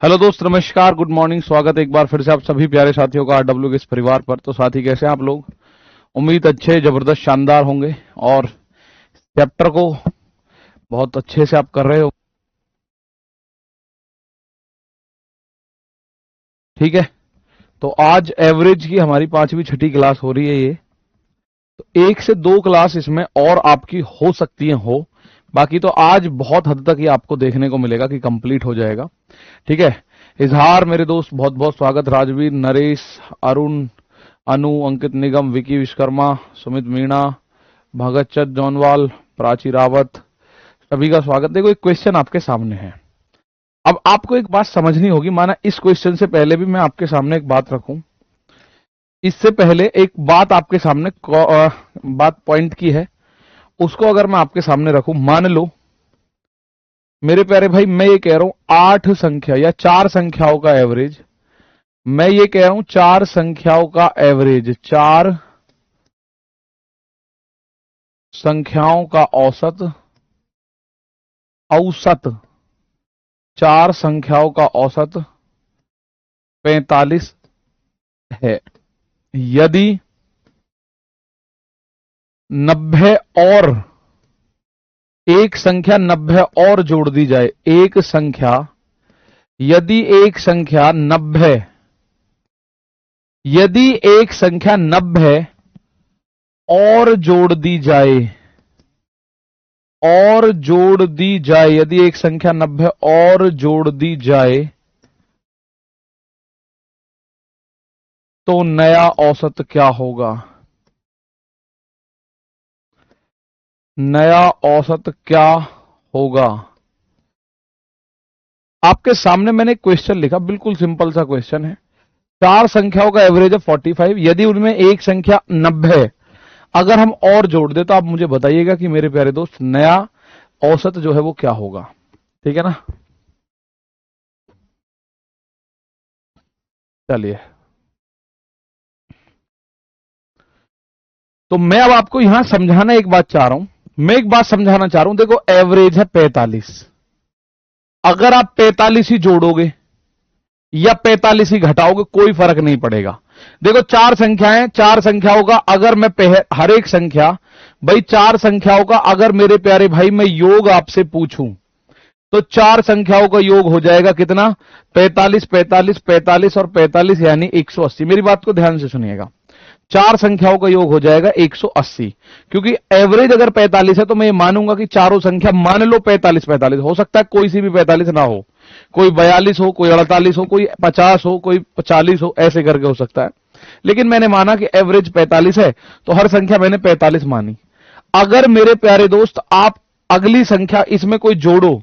Hello दोस्त, नमस्कार, good morning. स्वागत है एक बार फिर से आप सभी प्यारे साथियों का आरडब्ल्यू के इस परिवार पर। तो साथी, कैसे हैं आप लोग? उम्मीद अच्छे, जबरदस्त, शानदार होंगे और चैप्टर को बहुत अच्छे से आप कर रहे हो। ठीक है, तो आज एवरेज की हमारी 5वीं छठी क्लास हो रही है ये। तो 1 से 2 क्लास इसमें और आपकी हो सकती है हो, बाकी तो आज बहुत हद तक ये आपको देखने को मिलेगा कि कंप्लीट हो जाएगा। ठीक है, इजहार मेरे दोस्त, बहुत बहुत स्वागत। राजवीर, नरेश, अरुण, अनु, अंकित निगम, विकी विश्वकर्मा, सुमित मीणा, भगत चंद जौनवाल, प्राची रावत, सभी का स्वागत। देखो, एक क्वेश्चन आपके सामने है। अब आपको एक बात समझनी होगी। माना इस क्वेश्चन से पहले भी मैं आपके सामने एक बात रखूं, इससे पहले एक बात आपके सामने बात पॉइंट की है, उसको अगर मैं आपके सामने रखूं, मान लो मेरे प्यारे भाई, मैं ये कह रहा हूं 8 संख्या या 4 संख्याओं का एवरेज, मैं ये कह रहा हूं 4 संख्याओं का एवरेज, 4 संख्याओं का औसत, 4 संख्याओं का औसत 45 है। यदि 90 और एक संख्या 90 और जोड़ दी जाए, एक संख्या, यदि एक संख्या 90, यदि एक संख्या 90 और जोड़ दी जाए, और जोड़ दी जाए, यदि एक संख्या 90 और जोड़ दी जाए, तो नया औसत क्या होगा? नया औसत क्या होगा? आपके सामने मैंने एक क्वेश्चन लिखा, बिल्कुल सिंपल सा क्वेश्चन है। 4 संख्याओं का एवरेज है 45, यदि उनमें एक संख्या 90 है, अगर हम और जोड़ दे तो आप मुझे बताइएगा कि मेरे प्यारे दोस्त नया औसत जो है वो क्या होगा। ठीक है ना? चलिए, तो मैं अब आपको यहां समझाना एक बात चाह रहा हूं, मैं एक बात समझाना चाह रहा हूं। देखो, एवरेज है 45, अगर आप 45 ही जोड़ोगे या 45 ही घटाओगे कोई फर्क नहीं पड़ेगा। देखो, 4 संख्याएं, 4 संख्याओं का अगर मैं हर एक संख्या, भाई 4 संख्याओं का अगर मेरे प्यारे भाई मैं योग आपसे पूछूं, तो 4 संख्याओं का योग हो जाएगा कितना? 45, 45, 45 और 45 यानी 180। मेरी बात को ध्यान से सुनिएगा, 4 संख्याओं का योग हो जाएगा 180। क्योंकि एवरेज अगर 45 है तो मैं ये मानूंगा कि चारों संख्या, मान लो 45 45, हो सकता है कोई सी भी 45 ना हो, कोई 42 हो, कोई 48 हो, कोई 50 हो, कोई 40 हो, ऐसे करके हो सकता है। लेकिन मैंने माना कि एवरेज 45 है, तो हर संख्या मैंने 45 मानी। अगर मेरे प्यारे दोस्त आप अगली संख्या इसमें कोई जोड़ो,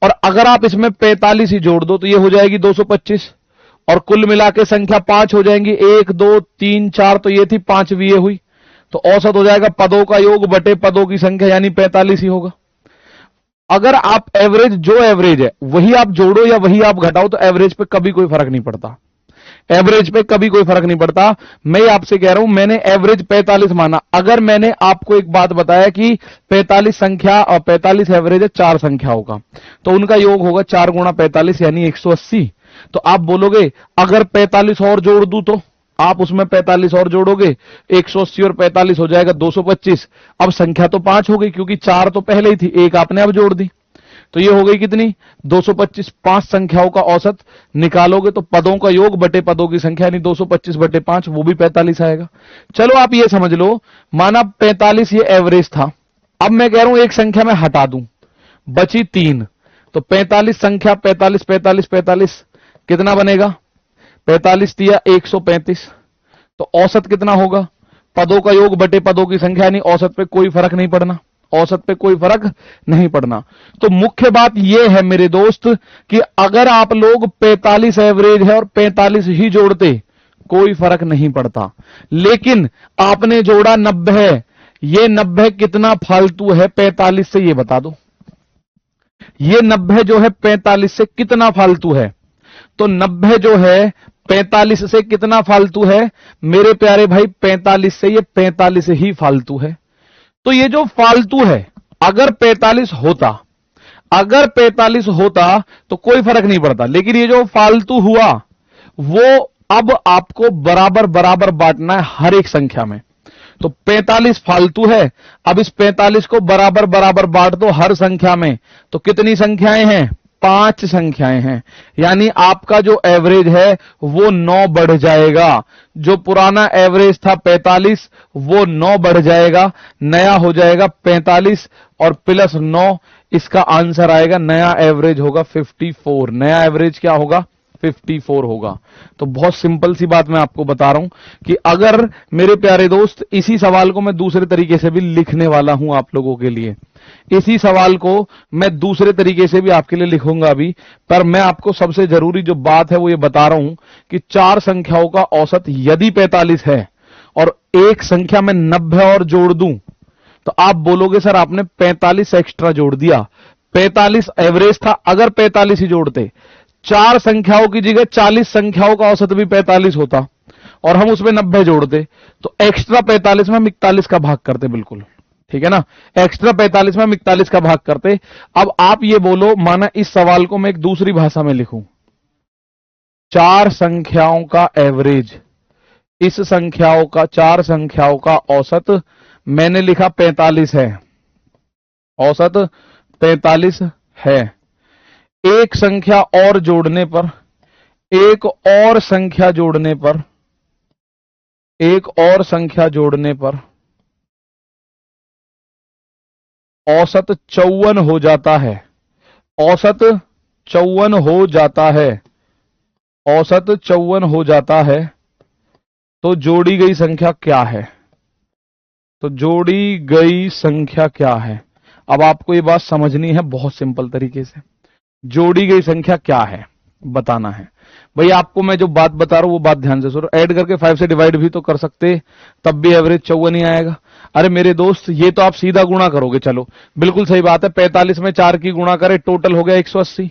और अगर आप इसमें 45 ही जोड़ दो, तो ये हो जाएगी 225, और कुल मिला के संख्या 5 हो जाएंगी, 1 2 3 4, तो ये थी 5वीं ये हुई, तो औसत हो जाएगा पदों का योग बटे पदों की संख्या, यानी 45 ही होगा। अगर आप एवरेज, जो एवरेज है वही आप जोड़ो या वही आप घटाओ, तो एवरेज पे कभी कोई फर्क नहीं पड़ता, एवरेज पे कभी कोई फर्क नहीं पड़ता। मैं आपसे कह रहा हूं, मैंने एवरेज 45 माना। अगर मैंने आपको एक बात बताया कि 45 संख्या और 45 एवरेज है 4 संख्याओं का, तो उनका योग होगा 4 गुणा 45 यानी 180। तो आप बोलोगे अगर 45 और जोड़ दूं, तो आप उसमें 45 और जोड़ोगे, 180 और 45 हो जाएगा 225। अब संख्या तो 5 हो गई, क्योंकि 4 तो पहले ही थी, एक आपने अब जोड़ दी, तो ये हो गई कितनी? 225। 5 संख्याओं का औसत निकालोगे तो पदों का योग बटे पदों की संख्या, यानी 225 बटे 5, वो भी 45 आएगा। चलो आप ये समझ लो, माना 45 ये एवरेज था। अब मैं कह रहा हूं एक संख्या में हटा दूं, बची 3, तो 45 संख्या 45 45 45 कितना बनेगा? 45 दिया 135, तो औसत कितना होगा? पदों का योग बटे पदों की संख्या, यानी औसत पे कोई फर्क नहीं पड़ना, औसत पे कोई फर्क नहीं पड़ना। तो मुख्य बात यह है मेरे दोस्त कि अगर आप लोग 45 एवरेज है और 45 ही जोड़ते, कोई फर्क नहीं पड़ता। लेकिन आपने जोड़ा 90 है, ये 90 कितना फालतू है 45 से, ये बता दो। ये 90 जो है 45 से कितना फालतू है? तो 90 जो है 45 से कितना फालतू है मेरे प्यारे भाई? 45 से ये 45 ही फालतू है। तो ये जो फालतू है, अगर 45 होता, अगर 45 होता तो कोई फर्क नहीं पड़ता, लेकिन ये जो फालतू हुआ वो अब आपको बराबर बराबर बांटना है हर एक संख्या में। तो 45 फालतू है, अब इस 45 को बराबर बराबर बांट दो हर संख्या में। तो कितनी संख्याएं हैं? 5 संख्याएं हैं, यानी आपका जो एवरेज है वो 9 बढ़ जाएगा। जो पुराना एवरेज था 45 वो 9 बढ़ जाएगा, नया हो जाएगा 45 और प्लस 9, इसका आंसर आएगा, नया एवरेज होगा 54। नया एवरेज क्या होगा? 54 होगा। तो बहुत सिंपल सी बात मैं आपको बता रहा हूं कि अगर मेरे प्यारे दोस्त, इसी सवाल को मैं दूसरे तरीके से भी लिखने वाला हूं आप लोगों के लिए, इसी सवाल को मैं दूसरे तरीके से भी आपके लिए लिखूंगा अभी, पर मैं आपको सबसे जरूरी जो बात है वो ये बता रहा हूं कि 4 संख्याओं का औसत यदि 45 है और एक संख्या में 90 और जोड़ दूं तो आप बोलोगे सर आपने 45 एक्स्ट्रा जोड़ दिया। 45 एवरेज था, अगर 45 ही जोड़ते, 4 संख्याओं की जगह 40 संख्याओं का औसत भी 45 होता और हम उसमें 90 जोड़ते, तो एक्स्ट्रा 45 में हम 41 का भाग करते। बिल्कुल ठीक है ना, एक्स्ट्रा 45 में हम 41 का भाग करते। अब आप ये बोलो, माना इस सवाल को मैं एक दूसरी भाषा में लिखूं, 4 संख्याओं का एवरेज, इस संख्याओं का 4 संख्याओं का औसत मैंने लिखा 45 है, औसत 45 है। एक संख्या और जोड़ने पर, एक और संख्या जोड़ने पर, एक और संख्या जोड़ने पर औसत 54 हो जाता है, औसत 54 हो जाता है, औसत 54 हो जाता है। तो जोड़ी गई संख्या क्या है? तो जोड़ी गई संख्या क्या है? अब आपको ये बात समझनी है बहुत सिंपल तरीके से। जोड़ी गई संख्या क्या है बताना है भाई। आपको मैं जो बात बता रहा हूं वो बात ध्यान से सुनो। ऐड करके 5 से डिवाइड भी तो कर सकते, तब भी एवरेज 54 ही आएगा। अरे मेरे दोस्त, ये तो आप सीधा गुणा करोगे, चलो बिल्कुल सही बात है। 45 में 4 की गुणा करे, टोटल हो गया 180।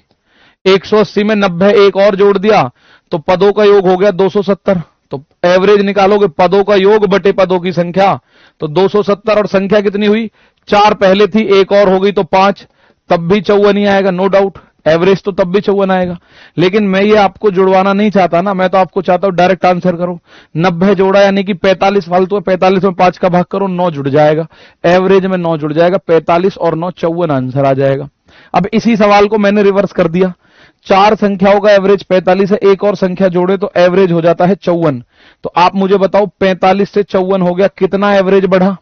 180 में 90 एक और जोड़ दिया तो पदों का योग हो गया 270। तो एवरेज निकालोगे पदों का योग बटे पदों की संख्या, तो 270 और संख्या कितनी हुई? 4 पहले थी, एक और हो गई तो 5, तब भी 54 ही आएगा, नो डाउट। एवरेज तो तब भी 54 आएगा। लेकिन मैं ये आपको जुड़वाना नहीं चाहता ना, मैं तो आपको चाहता हूं डायरेक्ट आंसर करो। 90 जोड़ा यानी कि 45 फालतू है, 45 में 5 का भाग करो, 9 जुड़ जाएगा, एवरेज में 9 जुड़ जाएगा, 45 और 9 54 आंसर आ जाएगा। अब इसी सवाल को मैंने रिवर्स कर दिया, 4 संख्याओं का एवरेज 45 है, एक और संख्या जोड़े तो एवरेज हो जाता है 54। तो आप मुझे बताओ 45 से 54 हो गया, कितना एवरेज बढ़ा?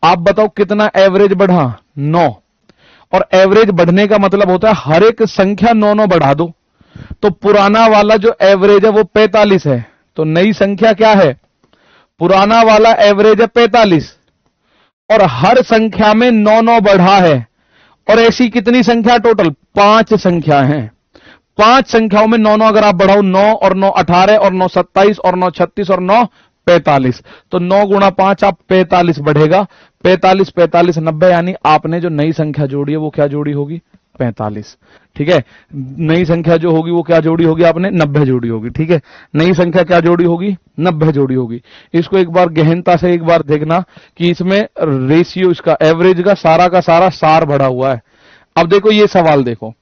आप बताओ कितना एवरेज बढ़ा? 9। और एवरेज बढ़ने का मतलब होता है हर एक संख्या 9 बढ़ा दो। तो पुराना वाला जो एवरेज है वो 45 है, तो नई संख्या क्या है? पुराना वाला एवरेज है 45 और हर संख्या में 9 बढ़ा है। और ऐसी कितनी संख्या टोटल? 5 संख्या है। 5 संख्याओं में 9 अगर आप बढ़ाओ, 9 और 9 18 और 9 27 और 9 36 और 9 45, तो 9 गुणा 5 आप 45 बढ़ेगा। 45 45 90, यानी आपने जो नई संख्या जोड़ी है वो क्या जोड़ी होगी? 45। ठीक है, नई संख्या जो होगी वो क्या जोड़ी होगी? आपने 90 जोड़ी होगी। ठीक है, नई संख्या क्या जोड़ी होगी? 90 जोड़ी होगी। इसको एक बार गहनता से एक बार देखना कि इसमें रेशियो, इसका एवरेज का सारा सार बढ़ा हुआ है। अब देखो ये सवाल देखो,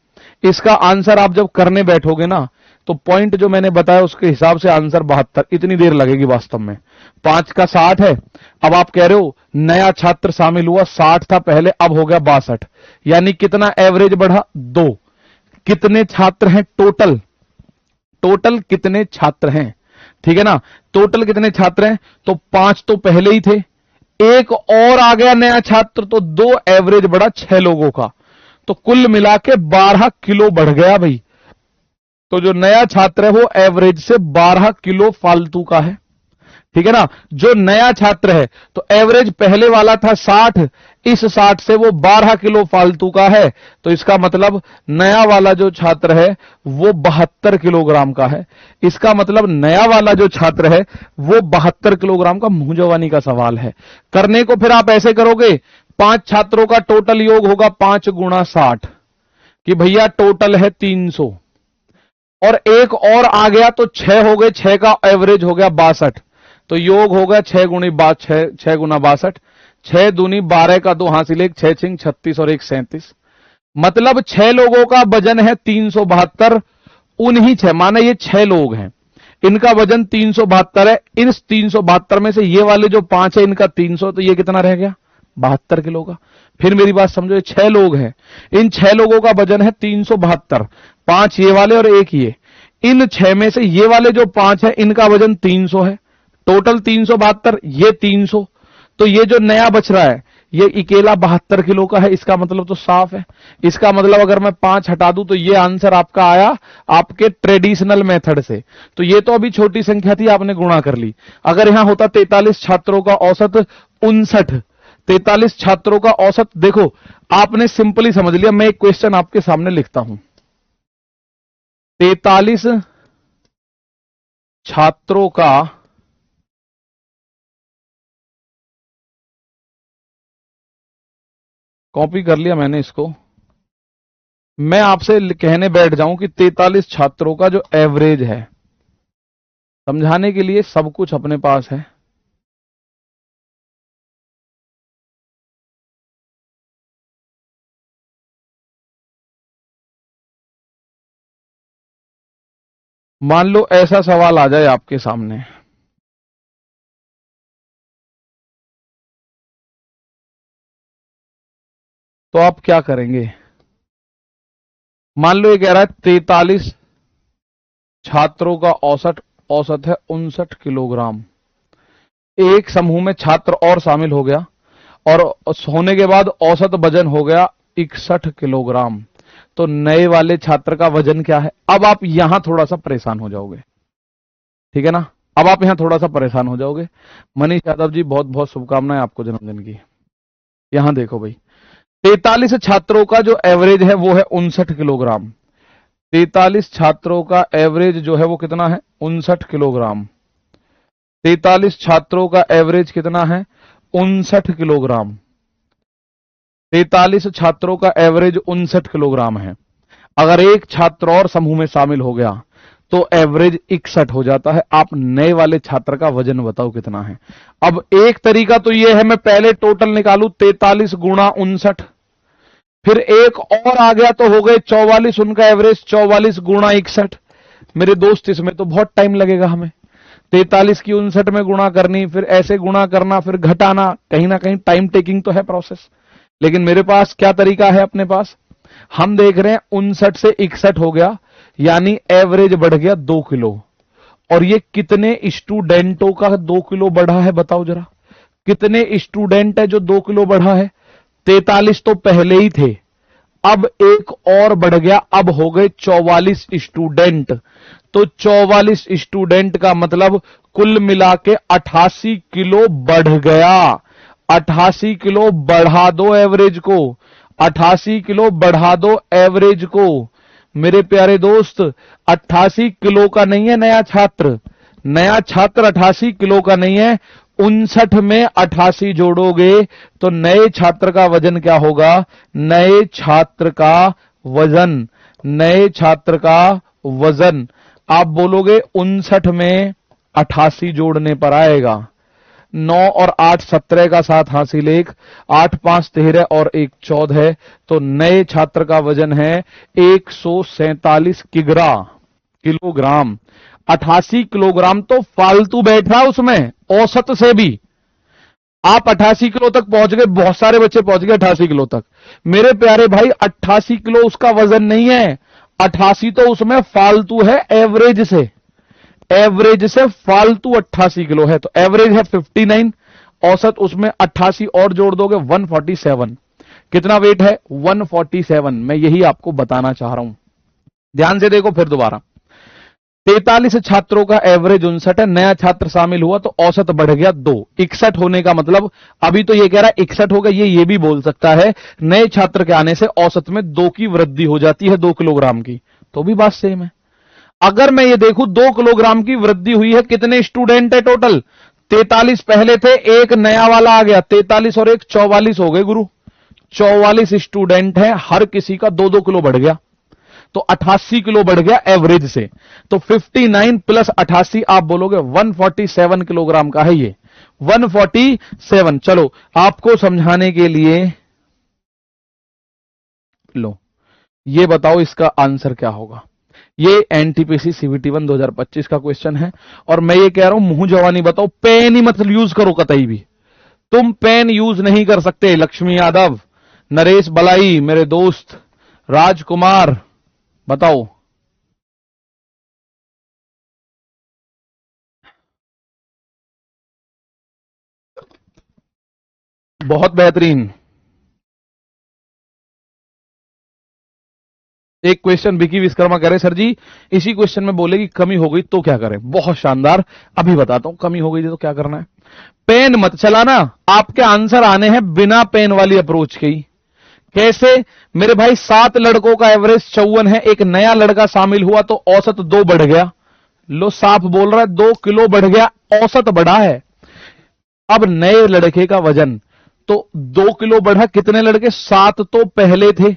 इसका आंसर आप जब करने बैठोगे ना, तो पॉइंट जो मैंने बताया उसके हिसाब से आंसर 72, इतनी देर लगेगी वास्तव में। 5 का 60 है। अब आप कह रहे हो नया छात्र शामिल हुआ, 60 था पहले, अब हो गया 62, यानी कितना एवरेज बढ़ा? 2। कितने छात्र हैं टोटल? टोटल कितने छात्र हैं? ठीक है ना, टोटल कितने छात्र हैं? तो 5 तो पहले ही थे, एक और आ गया नया छात्र, तो 2 एवरेज बढ़ा 6 लोगों का, तो कुल मिला के 12 किलो बढ़ गया भाई। तो जो नया छात्र है वो एवरेज से 12 किलो फालतू का है। ठीक है ना, जो नया छात्र है, तो एवरेज पहले वाला था 60, इस 60 से वो 12 किलो फालतू का है। तो इसका मतलब नया वाला जो छात्र है वो 72 किलोग्राम का है। इसका मतलब नया वाला जो छात्र है वो 72 किलोग्राम का। मुंह जवानी का सवाल है। करने को फिर आप ऐसे करोगे, 5 छात्रों का टोटल योग होगा 5 गुणा 60, कि भैया टोटल है 300, और एक और आ गया तो 6 हो गए, 6 का एवरेज हो गया 62, तो योग होगा 6 गुणी 6 गुना 62, 6 दूनी 12 का 2 हासिल 1, 6 छिंग 36 और 1 37। मतलब 6 लोगों का वजन है 372, उन्हीं 6 माने ये 6 लोग हैं, इनका वजन 372 है। इन 372 में से ये वाले जो 5 है इनका 300, तो ये कितना रह गया 72 किलो का। फिर मेरी बात समझो, ये 6 लोग हैं, इन 6 लोगों का वजन है 372, 5 ये वाले और 1 ये। इन 6 में से ये वाले जो 5 है इनका वजन 300 है, टोटल 372, ये 300, तो ये जो नया बच रहा है ये अकेला 72 किलो का है। इसका मतलब तो साफ है, इसका मतलब अगर मैं 5 हटा दूं तो ये आंसर आपका आया आपके ट्रेडिशनल मेथड से। तो ये तो अभी छोटी संख्या थी, आपने गुणा कर ली। अगर यहां होता 43 छात्रों का औसत 59, 43 छात्रों का औसत, देखो आपने सिंपली समझ लिया। मैं एक क्वेश्चन आपके सामने लिखता हूं, 43 छात्रों का कॉपी कर लिया मैंने इसको, मैं आपसे कहने बैठ जाऊं कि 43 छात्रों का जो एवरेज है, समझाने के लिए सब कुछ अपने पास है। मान लो ऐसा सवाल आ जाए आपके सामने, तो आप क्या करेंगे? मान लो ये कह रहा है 43 छात्रों का औसत है 59 किलोग्राम। एक समूह में छात्र और शामिल हो गया और होने के बाद औसत वजन हो गया 61 किलोग्राम। तो नए वाले छात्र का वजन क्या है? अब आप यहां थोड़ा सा परेशान हो जाओगे, ठीक है ना? अब आप यहां थोड़ा सा परेशान हो जाओगे। मनीष यादव जी, बहुत बहुत शुभकामनाएं आपको जन्मदिन की। यहां देखो भाई, 43 छात्रों का जो एवरेज है वो है 59 किलोग्राम। 43 छात्रों का एवरेज जो है वो कितना है? 59 किलोग्राम। 43 छात्रों का एवरेज कितना है? 59 किलोग्राम। 43 छात्रों का एवरेज 59 किलोग्राम है। अगर एक छात्र और समूह में शामिल हो गया तो एवरेज 61 हो जाता है। आप नए वाले छात्र का वजन बताओ कितना है। अब एक तरीका तो यह है, मैं पहले टोटल निकालू 43 गुणा 59, फिर एक और आ गया तो हो गए 44, उनका एवरेज 44 गुणा 61। मेरे दोस्त इसमें तो बहुत टाइम लगेगा हमें, 43 की 59 में गुणा करनी, फिर ऐसे गुणा करना, फिर घटाना, कहीं ना कहीं टाइम टेकिंग तो है प्रोसेस। लेकिन मेरे पास क्या तरीका है अपने पास, हम देख रहे हैं 59 से 61 हो गया, यानी एवरेज बढ़ गया 2 किलो। और ये कितने स्टूडेंटों का 2 किलो बढ़ा है बताओ जरा, कितने स्टूडेंट है जो 2 किलो बढ़ा है? 43 तो पहले ही थे, अब एक और बढ़ गया, अब हो गए 44 स्टूडेंट। तो 44 स्टूडेंट का मतलब कुल मिला के 88 किलो बढ़ गया। 88 किलो बढ़ा दो एवरेज को, 88 किलो बढ़ा दो एवरेज को। मेरे प्यारे दोस्त, 88 किलो का नहीं है नया छात्र, नया छात्र 88 किलो का नहीं है। 59 में 88 जोड़ोगे तो नए छात्र का वजन क्या होगा? नए छात्र का वजन, नए छात्र का वजन आप बोलोगे 59 में 88 जोड़ने पर आएगा। 9 और 8 17 का 7 हासिल 1, 8 5 13 और 1 14, तो नए छात्र का वजन है 147 किलोग्राम। 88 किलोग्राम तो फालतू बैठ रहा उसमें, औसत से भी आप 88 किलो तक पहुंच गए, बहुत सारे बच्चे पहुंच गए 88 किलो तक। मेरे प्यारे भाई 88 किलो उसका वजन नहीं है, 88 तो उसमें फालतू है एवरेज से, एवरेज से फालतू 88 किलो है। तो एवरेज है 59, औसत उसमें 88 और जोड़ दोगे 147। कितना वेट है? 147। मैं यही आपको बताना चाह रहा हूं, ध्यान से देखो फिर दोबारा। 43 छात्रों का एवरेज 59 है, नया छात्र शामिल हुआ तो औसत बढ़ गया 2। 61 होने का मतलब, अभी तो ये कह रहा है 61 होगा, ये भी बोल सकता है नए छात्र के आने से औसत में 2 की वृद्धि हो जाती है 2 किलोग्राम की, तो भी बात सेम है। अगर मैं ये देखूं 2 किलोग्राम की वृद्धि हुई है, कितने स्टूडेंट है टोटल? 43 पहले थे, एक नया वाला आ गया, 43 और 1 44 हो गए गुरु। 44 स्टूडेंट हैं, हर किसी का 2-2 किलो बढ़ गया, तो 88 किलो बढ़ गया एवरेज से। तो 59 प्लस 88 आप बोलोगे 147 किलोग्राम का है ये, 147। चलो आपको समझाने के लिए लो, ये बताओ इसका आंसर क्या होगा। ये एनटीपीसी सीबीटी 1 2025 का क्वेश्चन है। और मैं ये कह रहा हूं मुंह जवानी बताओ, पेन ही मत यूज करो कतई भी, तुम पेन यूज नहीं कर सकते। लक्ष्मी यादव, नरेश बलाई, मेरे दोस्त राजकुमार, बताओ। बहुत बेहतरीन। एक क्वेश्चन विकी विश्वकर्मा कह रहे सर जी इसी क्वेश्चन में बोले कि कमी हो गई तो क्या करें। बहुत शानदार, अभी बताता हूं कमी हो गई थी तो क्या करना है। पेन मत चलाना, आपके आंसर आने हैं बिना पेन वाली अप्रोच के ही। कैसे मेरे भाई, 7 लड़कों का एवरेज 54 है, एक नया लड़का शामिल हुआ तो औसत 2 बढ़ गया। लो साफ बोल रहा है 2 किलो बढ़ गया, औसत बढ़ा है। अब नए लड़के का वजन तो 2 किलो बढ़ा, कितने लड़के, 7 तो पहले थे,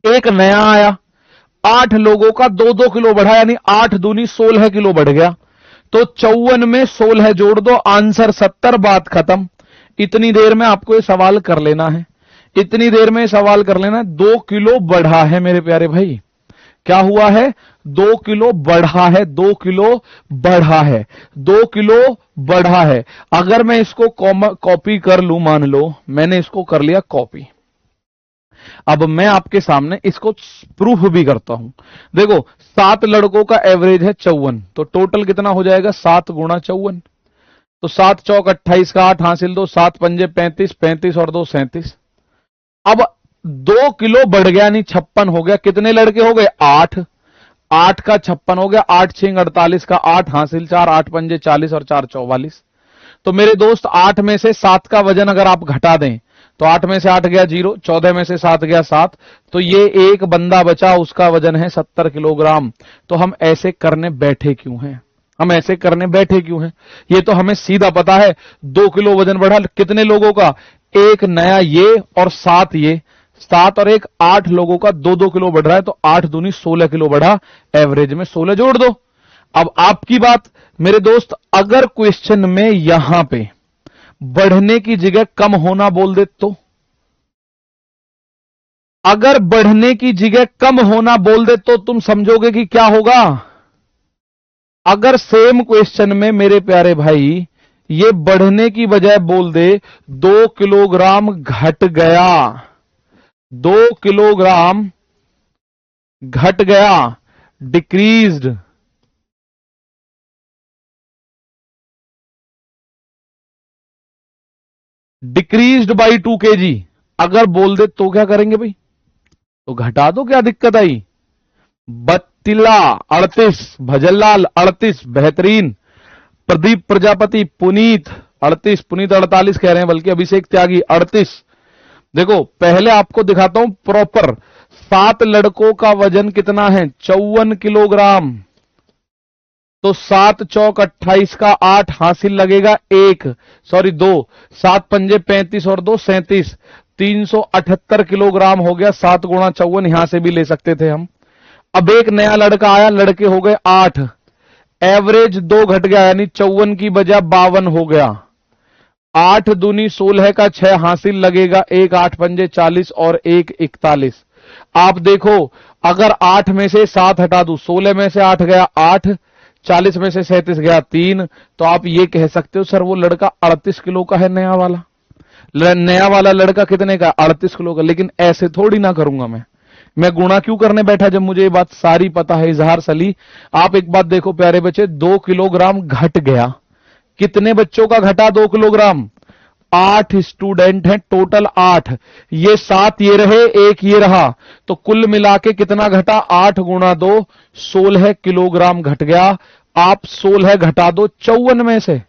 एक नया आया, 8 लोगों का 2-2 किलो बढ़ा, यानी 8 दूनी 16 किलो बढ़ गया। तो 54 में 16 जोड़ दो, आंसर 70, बात खत्म। इतनी देर में आपको ये सवाल कर लेना है, इतनी देर में सवाल कर लेना है। 2 किलो बढ़ा है मेरे प्यारे भाई, क्या हुआ है, 2 किलो बढ़ा है, 2 किलो बढ़ा है, 2 किलो बढ़ा है। अगर मैं इसको कॉपी कर लूं, मान लो मैंने इसको कर लिया कॉपी, अब मैं आपके सामने इसको प्रूफ भी करता हूं। देखो 7 लड़कों का एवरेज है 54, तो टोटल कितना हो जाएगा, 7 गुणा 54, तो 7 चौक 28 का 8 हासिल दो, 7 पंजे 35, 35 और 2 37। अब 2 किलो बढ़ गया, यानी 56 हो गया। कितने लड़के हो गए, 8, 8 का 56 हो गया, 8 6 48 का 8 हासिल 4, 8 पंजे 40 और 4 44। तो मेरे दोस्त 8 में से 7 का वजन अगर आप घटा दें तो 8 में से 8 गया 0, 14 में से 7 गया 7, तो ये एक बंदा बचा, उसका वजन है 70 किलोग्राम। तो हम ऐसे करने बैठे क्यों हैं, हम ऐसे करने बैठे क्यों हैं, ये तो हमें सीधा पता है। 2 किलो वजन बढ़ा, कितने लोगों का, एक नया ये और 7 ये, 7 और 1 8 लोगों का 2-2 किलो बढ़ रहा है, तो 8 दूनी 16 किलो बढ़ा, एवरेज में 16 जोड़ दो। अब आपकी बात मेरे दोस्त, अगर क्वेश्चन में यहां पे बढ़ने की जगह कम होना बोल दे तो, अगर बढ़ने की जगह कम होना बोल दे तो तुम समझोगे कि क्या होगा। अगर सेम क्वेश्चन में मेरे प्यारे भाई ये बढ़ने की बजाय बोल दे 2 किलोग्राम घट गया, 2 किलोग्राम घट गया, डिक्रीज्ड, डिक्रीज्ड बाई 2 kg, अगर बोल दे तो क्या करेंगे भाई, तो घटा दो, क्या दिक्कत आई। बत्तीला 38, भजनलाल 38, बेहतरीन, प्रदीप प्रजापति, पुनीत 38, पुनीत 48 कह रहे हैं, बल्कि अभिषेक त्यागी 38। देखो पहले आपको दिखाता हूं प्रॉपर, 7 लड़कों का वजन कितना है, 54 किलोग्राम, तो 7 चौक 28 का 8 हासिल लगेगा 1, सॉरी 2, 7 पंजे 35 और 2 37, 378 किलोग्राम हो गया। 7 गुणा 54 यहां से भी ले सकते थे हम। अब एक नया लड़का आया, लड़के हो गए 8, एवरेज 2 घट गया, यानी 54 की बजाय 52 हो गया। 8 दूनी 16 का 6 हासिल लगेगा 1, 8 पंजे 40 और 1 41। आप देखो अगर 8 में से 7 हटा दूं, 16 में से 8 गया 8, 40 में से 37 गया 3, तो आप ये कह सकते हो सर वो लड़का 38 किलो का है, नया वाला, नया वाला लड़का कितने का, 38 किलो का। लेकिन ऐसे थोड़ी ना करूंगा मैं गुणा क्यों करने बैठा जब मुझे ये बात सारी पता है। इजहार सली, आप एक बात देखो प्यारे बच्चे, 2 किलोग्राम घट गया, कितने बच्चों का घटा 2 किलोग्राम, 8 स्टूडेंट हैं टोटल, 8, ये 7 ये रहे, 1 ये रहा, तो कुल मिला के कितना घटा, 8 गुणा 2 16 किलोग्राम घट गया। आप 16 घटा दो 54 में से,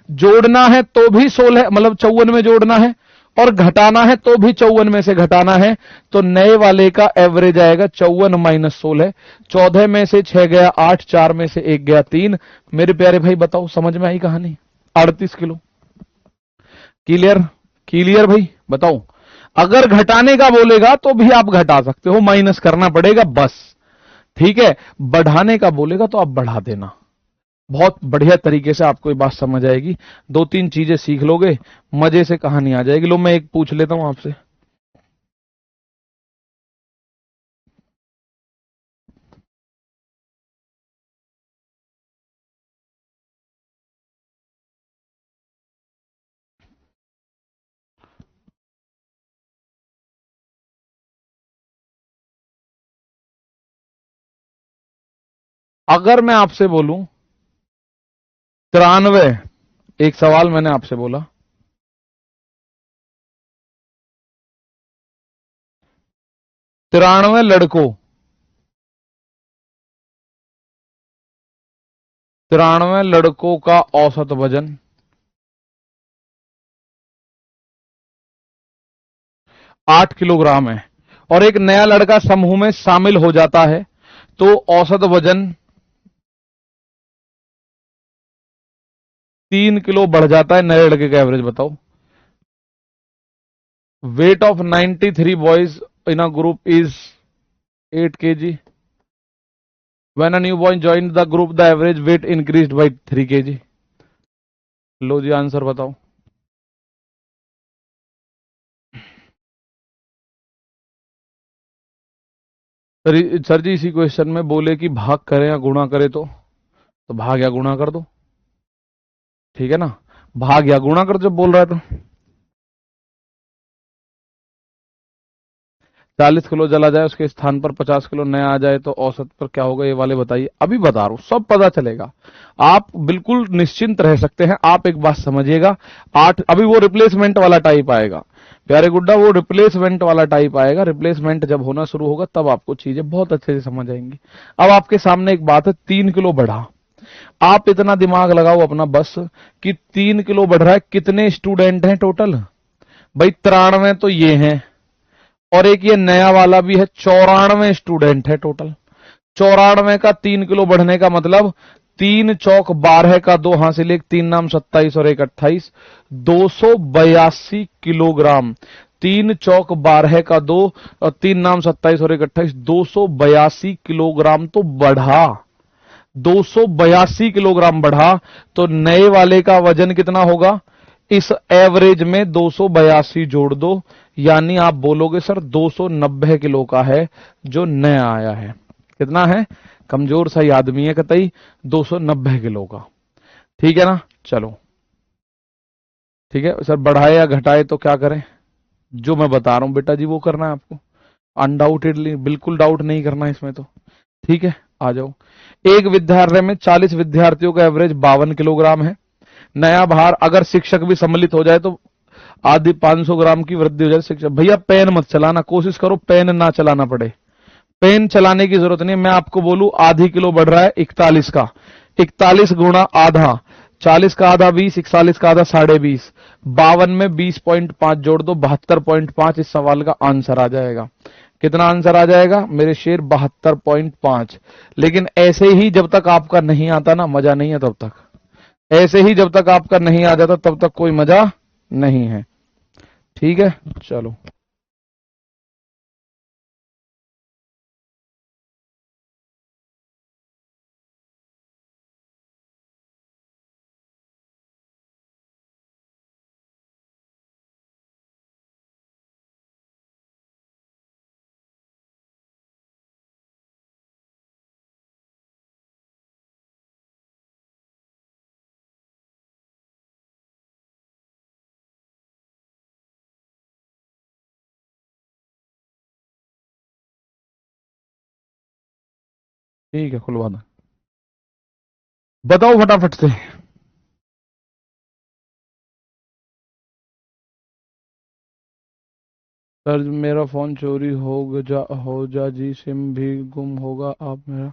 जोड़ना है तो भी 16 मतलब 54 में जोड़ना है, और घटाना है तो भी 54 में से घटाना है। तो नए वाले का एवरेज आएगा 54 माइनस 16, 14 में से 6 गया 8, 4 में से 1 गया 3। मेरे प्यारे भाई बताओ समझ में आई कहानी, 38 किलो। क्लियर, क्लियर भाई, बताओ। अगर घटाने का बोलेगा तो भी आप घटा सकते हो, माइनस करना पड़ेगा बस, ठीक है। बढ़ाने का बोलेगा तो आप बढ़ा देना, बहुत बढ़िया तरीके से आपको ये बात समझ आएगी। 2-3 चीजें सीख लोगे, मजे से कहानी आ जाएगी। लो मैं एक पूछ लेता हूं आपसे, अगर मैं आपसे बोलूं 93, एक सवाल मैंने आपसे बोला 93 लड़कों 93 लड़कों का औसत वजन 8 किलोग्राम है और एक नया लड़का समूह में शामिल हो जाता है तो औसत वजन 3 किलो बढ़ जाता है। नए लड़के का एवरेज बताओ। Weight of 93 boys in a group is 8 kg। When a new boy join the group the average weight increased by 3 kg। लो जी आंसर बताओ। सर जी इसी क्वेश्चन में बोले कि भाग करें या गुणा करें तो भाग या गुणा कर दो, ठीक है ना। भाग या गुणा कर जब बोल रहा है तो 40 किलो जला जाए उसके स्थान पर 50 किलो नया आ जाए तो औसत पर क्या होगा, ये वाले बताइए। अभी बता रहा हूं, सब पता चलेगा। आप बिल्कुल निश्चिंत रह सकते हैं। आप एक बात समझिएगा, 8 अभी वो रिप्लेसमेंट वाला टाइप आएगा प्यारे गुड्डा, वो रिप्लेसमेंट वाला टाइप आएगा। रिप्लेसमेंट जब होना शुरू होगा तब आपको चीजें बहुत अच्छे से समझ आएंगी। अब आपके सामने एक बात है, 3 किलो बढ़ा। आप इतना दिमाग लगाओ अपना बस कि 3 किलो बढ़ रहा है, कितने स्टूडेंट हैं टोटल? भाई 93 तो ये हैं और एक ये नया वाला भी है, 94 स्टूडेंट है टोटल। 94 का 3 किलो बढ़ने का मतलब 3 चौक 12 का 2 हासिल, एक 3 नाम 27 और 1 28, 282 किलोग्राम। 3 चौक 12 का 2 और 3 नाम 27 और 1 28, 282 किलोग्राम तो बढ़ा। 282 किलोग्राम बढ़ा तो नए वाले का वजन कितना होगा? इस एवरेज में 282 जोड़ दो, यानी आप बोलोगे सर 290 किलो का है जो नया आया है। कितना है? कमजोर सा आदमी है कतई, 290 किलो का। ठीक है ना। चलो ठीक है सर, बढ़ाए या घटाए तो क्या करें? जो मैं बता रहा हूं बेटा जी वो करना है आपको, अनडाउटेडली, बिल्कुल डाउट नहीं करना इसमें तो। ठीक है, आ जाओ। एक विद्यालय में 40 विद्यार्थियों का एवरेज 52 किलोग्राम है। नया भार अगर शिक्षक भी सम्मिलित हो जाए तो आधी 500 ग्राम की वृद्धि हो जाए। शिक्षक भैया पेन मत चलाना, कोशिश करो पेन ना चलाना पड़े। पेन चलाने की जरूरत नहीं है। मैं आपको बोलूं आधी किलो बढ़ रहा है 41 का, 41 गुणा आधा, 40 का आधा 20, 41 का आधा 20.5, 52 में 20.5 जोड़ दो, 72.5 इस सवाल का आंसर आ जाएगा। कितना आंसर आ जाएगा मेरे शेर? 72.5। लेकिन ऐसे ही जब तक आपका नहीं आता ना, मजा नहीं है तब तक। ऐसे ही जब तक आपका नहीं आ जाता तब तक कोई मजा नहीं है। ठीक है, चलो। ठीक है, खुलवा दो। बताओ फटाफट से। सर मेरा फोन चोरी हो जा जी, सिम भी गुम होगा, आप मेरा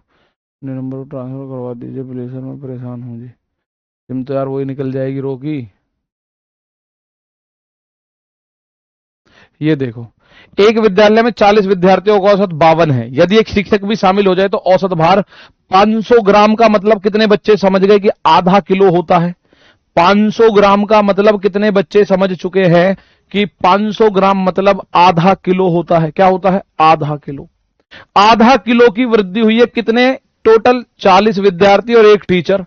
नंबर को ट्रांसफर करवा दीजिए प्लीज सर, मैं परेशान हूँ जी। सिम तो यार वही निकल जाएगी रोकी। ये देखो, एक विद्यालय में 40 विद्यार्थियों का औसत 52 है। यदि एक शिक्षक भी शामिल हो जाए तो औसत भार 500 ग्राम का मतलब कितने बच्चे समझ गए कि आधा किलो होता है? 500 ग्राम का मतलब कितने बच्चे समझ चुके हैं कि 500 ग्राम मतलब आधा किलो होता है? क्या होता है? आधा किलो। आधा किलो की वृद्धि हुई है। कितने टोटल? 40 विद्यार्थी और एक टीचर,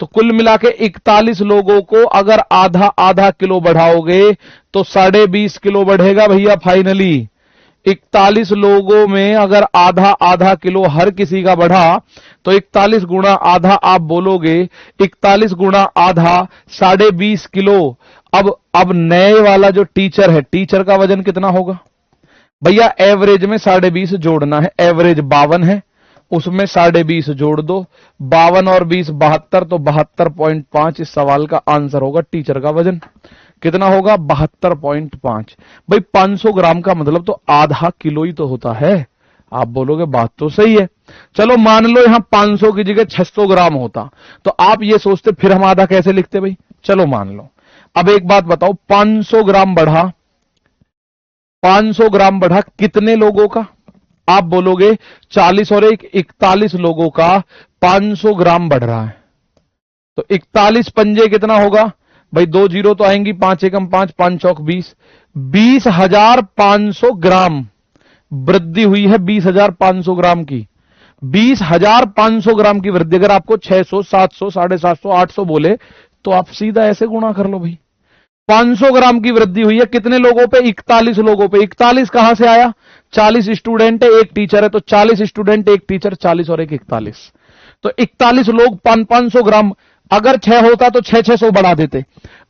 तो कुल मिला के 41 लोगों को अगर आधा आधा किलो बढ़ाओगे तो 20.5 किलो बढ़ेगा भैया फाइनली। 41 लोगों में अगर आधा आधा किलो हर किसी का बढ़ा तो 41 गुणा आधा आप बोलोगे, 41 गुणा आधा 20.5 किलो। अब नए वाला जो टीचर है, टीचर का वजन कितना होगा भैया? एवरेज में 20.5 जोड़ना है। एवरेज 52 है, उसमें 20.5 जोड़ दो, 52 और 20 72, तो 72.5 इस सवाल का आंसर होगा। टीचर का वजन कितना होगा? 72.5। भाई 500 ग्राम का मतलब तो आधा किलो ही तो होता है। आप बोलोगे बात तो सही है। चलो मान लो यहां 500 की जगह 600 ग्राम होता, तो आप ये सोचते फिर हम आधा कैसे लिखते भाई? चलो मान लो। अब एक बात बताओ, 500 ग्राम बढ़ा, 500 ग्राम बढ़ा कितने लोगों का? आप बोलोगे 40 और 1 41 लोगों का 500 ग्राम बढ़ रहा है। तो 41 पंजे कितना होगा भाई? 2 जीरो तो आएंगी, 5 एकम 5, 5 चौक 20, 20,500 ग्राम वृद्धि हुई है। 20,500 ग्राम की, 20,500 ग्राम की वृद्धि। अगर आपको 600 700 750 800 बोले तो आप सीधा ऐसे गुणा कर लो भाई। 500 ग्राम की वृद्धि हुई है कितने लोगों पे? 41 लोगों पे। 41 कहां से आया? 40 स्टूडेंट है, एक टीचर है, तो 40 स्टूडेंट एक टीचर, 40 और एक 41, तो 41 लोग 500 ग्राम। अगर 6 होता तो 600 बढ़ा देते,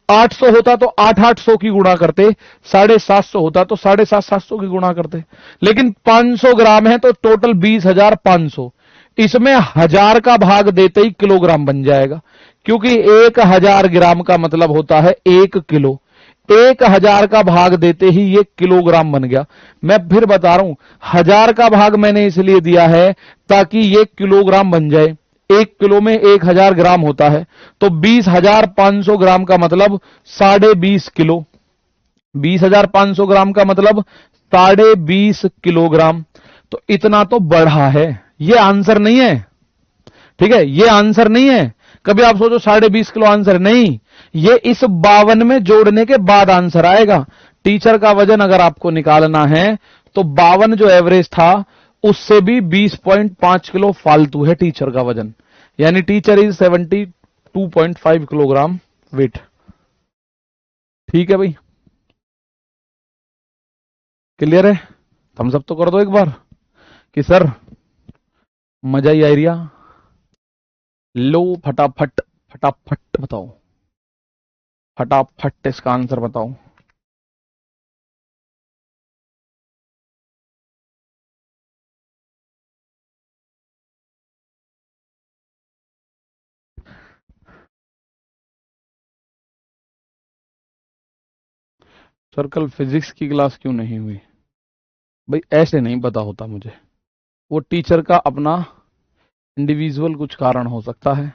800 होता तो 800 की गुणा करते, 750 होता तो 750 की गुणा करते। लेकिन 500 ग्राम है तो टोटल 20,500। इसमें 1000 का भाग देते ही किलोग्राम बन जाएगा, क्योंकि 1000 ग्राम का मतलब होता है 1 किलो। 1000 का भाग देते ही ये किलोग्राम बन गया। मैं फिर बता रहा हूं, 1000 का भाग मैंने इसलिए दिया है ताकि ये किलोग्राम बन जाए। 1 किलो में 1000 ग्राम होता है, तो 20,500 ग्राम का मतलब 20.5 किलो। 20,500 ग्राम का मतलब 20.5 किलोग्राम। तो इतना तो बढ़ा है, ये आंसर नहीं है। ठीक है, ये आंसर नहीं है। कभी आप सोचो 20.5 किलो आंसर नहीं, ये इस 52 में जोड़ने के बाद आंसर आएगा। टीचर का वजन अगर आपको निकालना है तो 52 जो एवरेज था उससे भी 20.5 किलो फालतू है टीचर का वजन, यानी टीचर इज 72.5 किलोग्राम वेट। ठीक है भाई, क्लियर है? थम्स अप तो कर दो एक बार कि सर मजा ही आ रहा। लो फटाफट फटाफट बताओ, फटाफट इसका आंसर बताओ। सर कल फिजिक्स की क्लास क्यों नहीं हुई? भाई ऐसे नहीं पता होता मुझे, वो टीचर का अपना इंडिविजुअल कुछ कारण हो सकता है।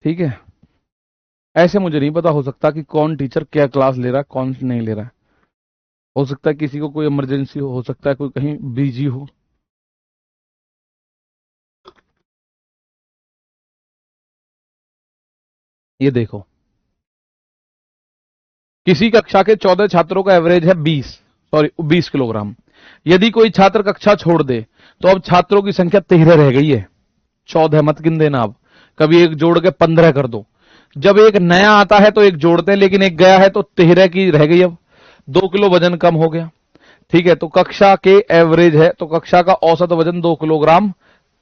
ठीक है, ऐसे मुझे नहीं पता हो सकता कि कौन टीचर क्या क्लास ले रहा है कौन नहीं ले रहा है। हो सकता है किसी को कोई इमरजेंसी हो सकता है कोई कहीं बिजी हो। ये देखो, किसी कक्षा के 14 छात्रों का एवरेज है 20 किलोग्राम। यदि कोई छात्र कक्षा छोड़ दे तो अब छात्रों की संख्या 13 रह गई है। 14 मत गिन देना, अब कभी एक जोड़ के 15 कर दो। जब एक नया आता है तो एक जोड़ते हैं, लेकिन एक गया है तो 13 की रह गई। अब 2 किलो वजन कम हो गया। ठीक है, तो कक्षा के एवरेज है तो कक्षा का औसत वजन 2 किलोग्राम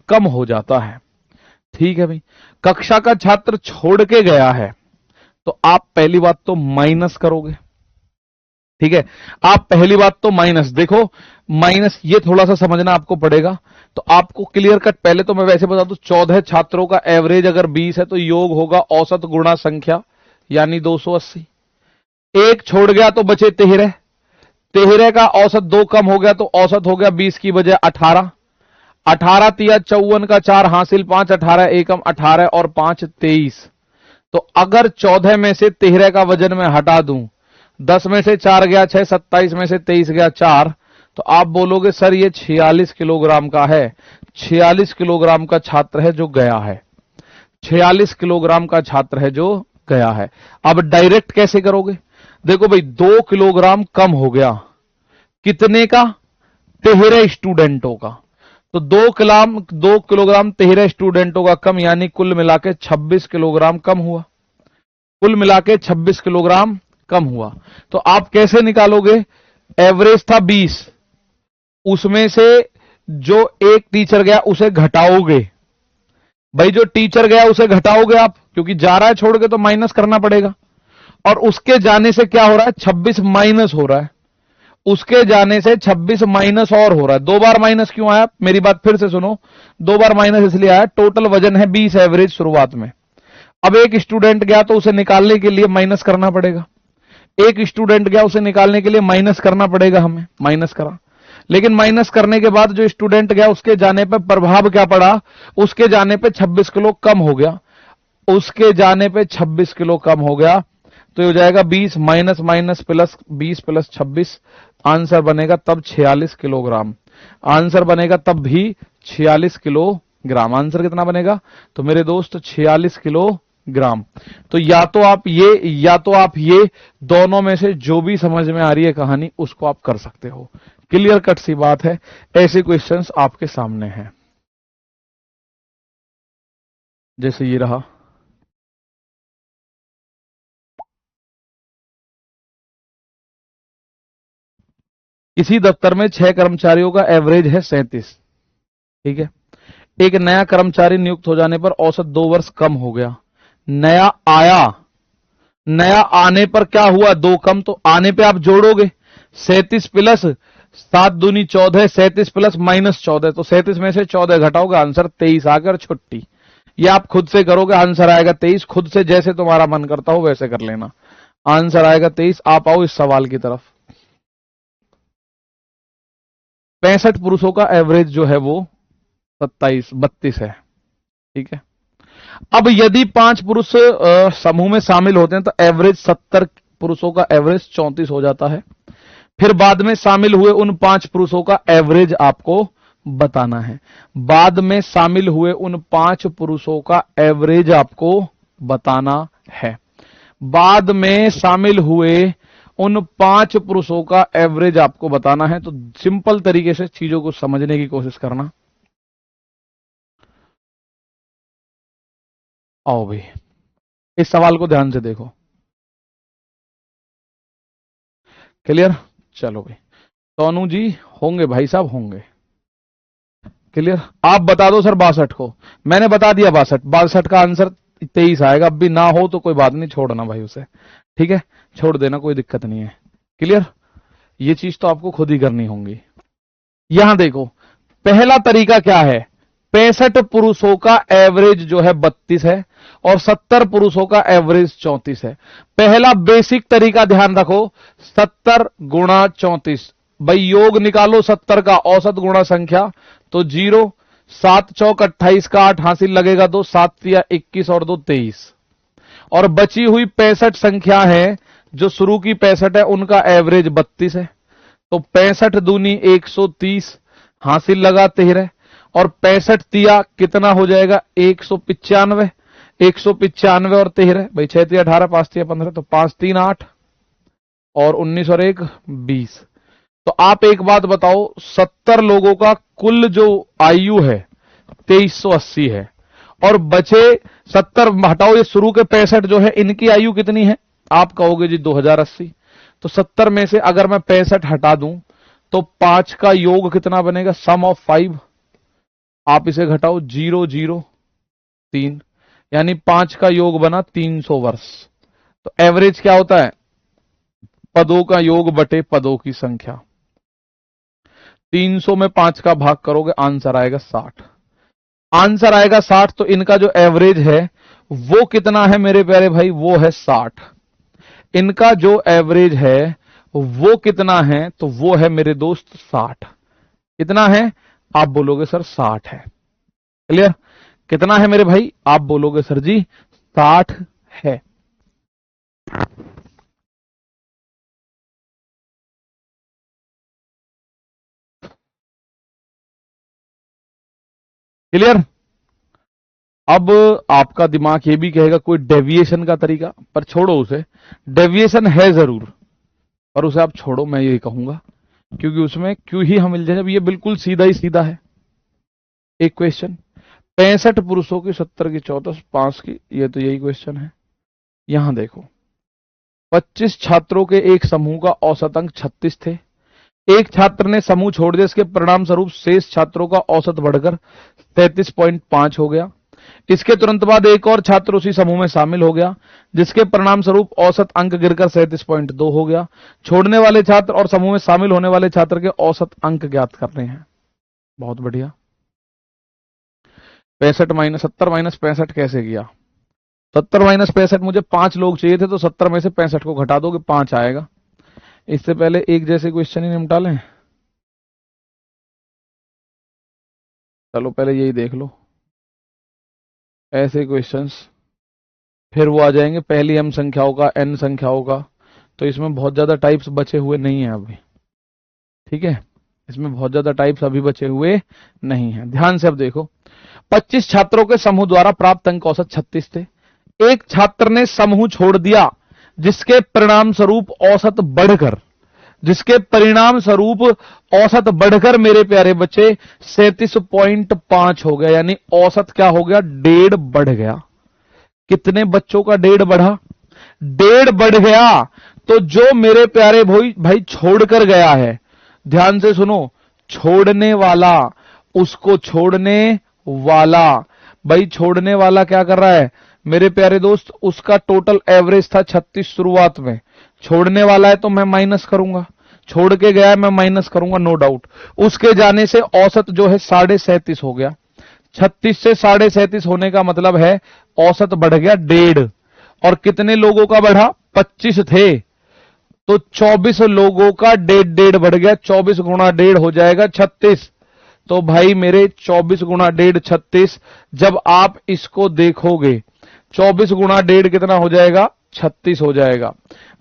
कम हो जाता है। ठीक है भाई, कक्षा का छात्र छोड़ के गया है तो आप पहली बात तो माइनस करोगे। ठीक है, आप पहली बात तो माइनस देखो, माइनस ये थोड़ा सा समझना आपको पड़ेगा। तो आपको क्लियर कट पहले तो मैं वैसे बता दूं, 14 छात्रों का एवरेज अगर 20 है तो योग होगा औसत गुणा संख्या, यानी 280। एक छोड़ गया तो बचे 13, 13 का औसत 2 कम हो गया तो औसत हो गया 20 की बजाय 18। 18 तिया 54 का 4 हासिल 5, 18 एकम 18 और 5 23। तो अगर 14 में से 13 का वजन मैं हटा दूं, 10 में से 4 गया 6, 27 में से 23 गया 4, तो आप बोलोगे सर ये 46 किलोग्राम का है। 46 किलोग्राम का छात्र है जो गया है, 46 किलोग्राम का छात्र है जो गया है। अब डायरेक्ट कैसे करोगे? देखो भाई 2 किलोग्राम कम हो गया, कितने का? 13 स्टूडेंटों का। तो 2 किलोग्राम 13 स्टूडेंटों का कम, यानी कुल मिला के 26 किलोग्राम कम हुआ। कुल मिला के 26 किलोग्राम कम हुआ। तो आप कैसे निकालोगे? एवरेज था 20, उसमें से जो एक टीचर गया उसे घटाओगे। भाई जो टीचर गया उसे घटाओगे आप, क्योंकि जा रहा है छोड़ के तो माइनस करना पड़ेगा। और उसके जाने से क्या हो रहा है? 26 माइनस हो रहा है। उसके जाने से 26 माइनस और हो रहा है। 2 बार माइनस क्यों आया, मेरी बात फिर से सुनो, 2 बार माइनस इसलिए आया, टोटल वजन है 20 एवरेज शुरुआत में। अब एक स्टूडेंट गया तो उसे निकालने के लिए माइनस करना पड़ेगा, एक स्टूडेंट गया उसे निकालने के लिए माइनस करना पड़ेगा, हमें माइनस करा, लेकिन माइनस करने के बाद जो स्टूडेंट गया उसके जाने पर प्रभाव क्या पड़ा, उसके जाने पे 26 किलो कम हो गया, उसके जाने पे 26 किलो कम हो गया, तो ये हो जाएगा 20 minus minus plus 20 plus 26, answer बनेगा तब 46 किलोग्राम, आंसर बनेगा तब भी 46 किलोग्राम। आंसर कितना बनेगा, तो मेरे दोस्त 46 किलोग्राम। तो या तो आप ये दोनों में से जो भी समझ में आ रही है कहानी उसको आप कर सकते हो। क्लियर कट सी बात है, ऐसे क्वेश्चंस आपके सामने हैं, जैसे ये रहा। इसी दफ्तर में 6 कर्मचारियों का एवरेज है 37, ठीक है। एक नया कर्मचारी नियुक्त हो जाने पर औसत 2 वर्ष कम हो गया, नया आया, नया आने पर क्या हुआ, 2 कम, तो आने पे आप जोड़ोगे 37 प्लस 7 दूनी 14, 37 प्लस माइनस 14, तो 37 में से 14 घटाओगे, आंसर 23 आकर छुट्टी। ये आप खुद से करोगे, आंसर आएगा 23, खुद से जैसे तुम्हारा मन करता हो वैसे कर लेना, आंसर आएगा 23। आप आओ इस सवाल की तरफ। 65 पुरुषों का एवरेज जो है वो 32 है, ठीक है। अब यदि 5 पुरुष समूह में शामिल होते हैं तो एवरेज 70 पुरुषों का एवरेज 34 हो जाता है। फिर बाद में शामिल हुए उन 5 पुरुषों का एवरेज आपको बताना है, बाद में शामिल हुए उन 5 पुरुषों का एवरेज आपको बताना है, बाद में शामिल हुए उन 5 पुरुषों का एवरेज आपको बताना है। तो सिंपल तरीके से चीजों को समझने की कोशिश करना। आओ भाई इस सवाल को ध्यान से देखो, क्लियर। चलो भाई सोनू जी होंगे, भाई साहब होंगे, क्लियर। आप बता दो सर 62 को, मैंने बता दिया 62 का आंसर 23 आएगा। अब भी ना हो तो कोई बात नहीं, छोड़ना भाई उसे, ठीक है, छोड़ देना, कोई दिक्कत नहीं है, क्लियर। ये चीज तो आपको खुद ही करनी होंगी। यहां देखो पहला तरीका क्या है, 65 पुरुषों का एवरेज जो है 32 है और 70 पुरुषों का एवरेज 34 है। पहला बेसिक तरीका ध्यान रखो, 70 गुणा 34, भाई योग निकालो 70 का औसत गुणा संख्या, तो 0, 7 चौक 28 का 8 हासिल लगेगा 2, 7 या 21 और 2 23, और बची हुई 65 संख्या है जो शुरू की 65 है उनका एवरेज 32 है, तो 65 दूनी 130 हासिल लगा 13, और 65 तिया कितना हो जाएगा 195, 195 और 13, भाई 6 तिया 18, 5 तिया 15, तो 5 3 8 और 19 और 1 20। तो आप एक बात बताओ, 70 लोगों का कुल जो आयु है 2380 है, और बचे 70 हटाओ, ये शुरू के 65 जो है इनकी आयु कितनी है, आप कहोगे जी 2080, तो 70 में से अगर मैं 65 हटा दूं तो 5 का योग कितना बनेगा, सम ऑफ 5, आप इसे घटाओ 0 0 3, यानी 5 का योग बना 300 वर्ष। तो एवरेज क्या होता है, पदों का योग बटे पदों की संख्या, 300 में 5 का भाग करोगे आंसर आएगा 60, आंसर आएगा 60। तो इनका जो एवरेज है वो कितना है मेरे प्यारे भाई, वो है 60। इनका जो एवरेज है वो कितना है, तो वो है मेरे दोस्त 60। कितना है, आप बोलोगे सर 60 है, क्लियर। कितना है मेरे भाई, आप बोलोगे सर जी 60 है। क्लियर। अब आपका दिमाग ये भी कहेगा कोई डेविएशन का तरीका, पर छोड़ो उसे, डेविएशन है जरूर पर उसे आप छोड़ो, मैं यही कहूंगा, क्योंकि उसमें क्यों ही हम मिल जाए जब ये बिल्कुल सीधा ही सीधा है। एक क्वेश्चन, 65 पुरुषों की 70 की 14 5 की, ये तो यही क्वेश्चन है। यहां देखो 25 छात्रों के एक समूह का औसत अंक 36 थे, एक छात्र ने समूह छोड़ दिया, इसके परिणाम स्वरूप शेष छात्रों का औसत बढ़कर 33.5 हो गया। इसके तुरंत बाद एक और छात्र उसी समूह में शामिल हो गया, जिसके परिणाम स्वरूप औसत अंक गिरकर 37.2 हो गया। छोड़ने वाले छात्र और समूह में शामिल होने वाले छात्र के औसत अंक ज्ञात करने हैं। बहुत बढ़िया। 65 माइनस 70 माइनस 65 कैसे किया? 70 माइनस 65, मुझे 5 लोग चाहिए थे, तो 70 में से 65 को घटा दोगे 5 आएगा। इससे पहले एक जैसे क्वेश्चन ही निपटा लें। चलो पहले यही देख लो, ऐसे क्वेश्चंस फिर वो आ जाएंगे पहली m संख्याओं का, n संख्याओं का। तो इसमें बहुत ज्यादा टाइप्स बचे हुए नहीं है अभी, ठीक है, इसमें बहुत ज्यादा टाइप्स अभी बचे हुए नहीं है। ध्यान से अब देखो, 25 छात्रों के समूह द्वारा प्राप्त अंक औसत 36 थे। एक छात्र ने समूह छोड़ दिया, जिसके परिणाम स्वरूप औसत बढ़कर मेरे प्यारे बच्चे 37.5 हो गया। यानी औसत क्या हो गया? 1.5 बढ़ गया। कितने बच्चों का 1.5 बढ़ा? 1.5 बढ़ गया। तो जो मेरे प्यारे भाई छोड़कर गया है, ध्यान से सुनो, छोड़ने वाला, उसको छोड़ने वाला, भाई छोड़ने वाला क्या कर रहा है मेरे प्यारे दोस्त? उसका टोटल एवरेज था 36 शुरुआत में। छोड़ने वाला है तो मैं माइनस करूंगा, छोड़ के गया है मैं माइनस करूंगा, नो डाउट। उसके जाने से औसत जो है 37.5 हो गया। 36 से 37.5 होने का मतलब है औसत बढ़ गया 1.5। और कितने लोगों का बढ़ा? 25 थे, तो 24 लोगों का 1.5 बढ़ गया। 24 गुणा 1.5 हो जाएगा 36। तो भाई मेरे 24 गुणा 1.5 36। जब आप इसको देखोगे 24 गुणा 1.5 कितना हो जाएगा? 36 हो जाएगा।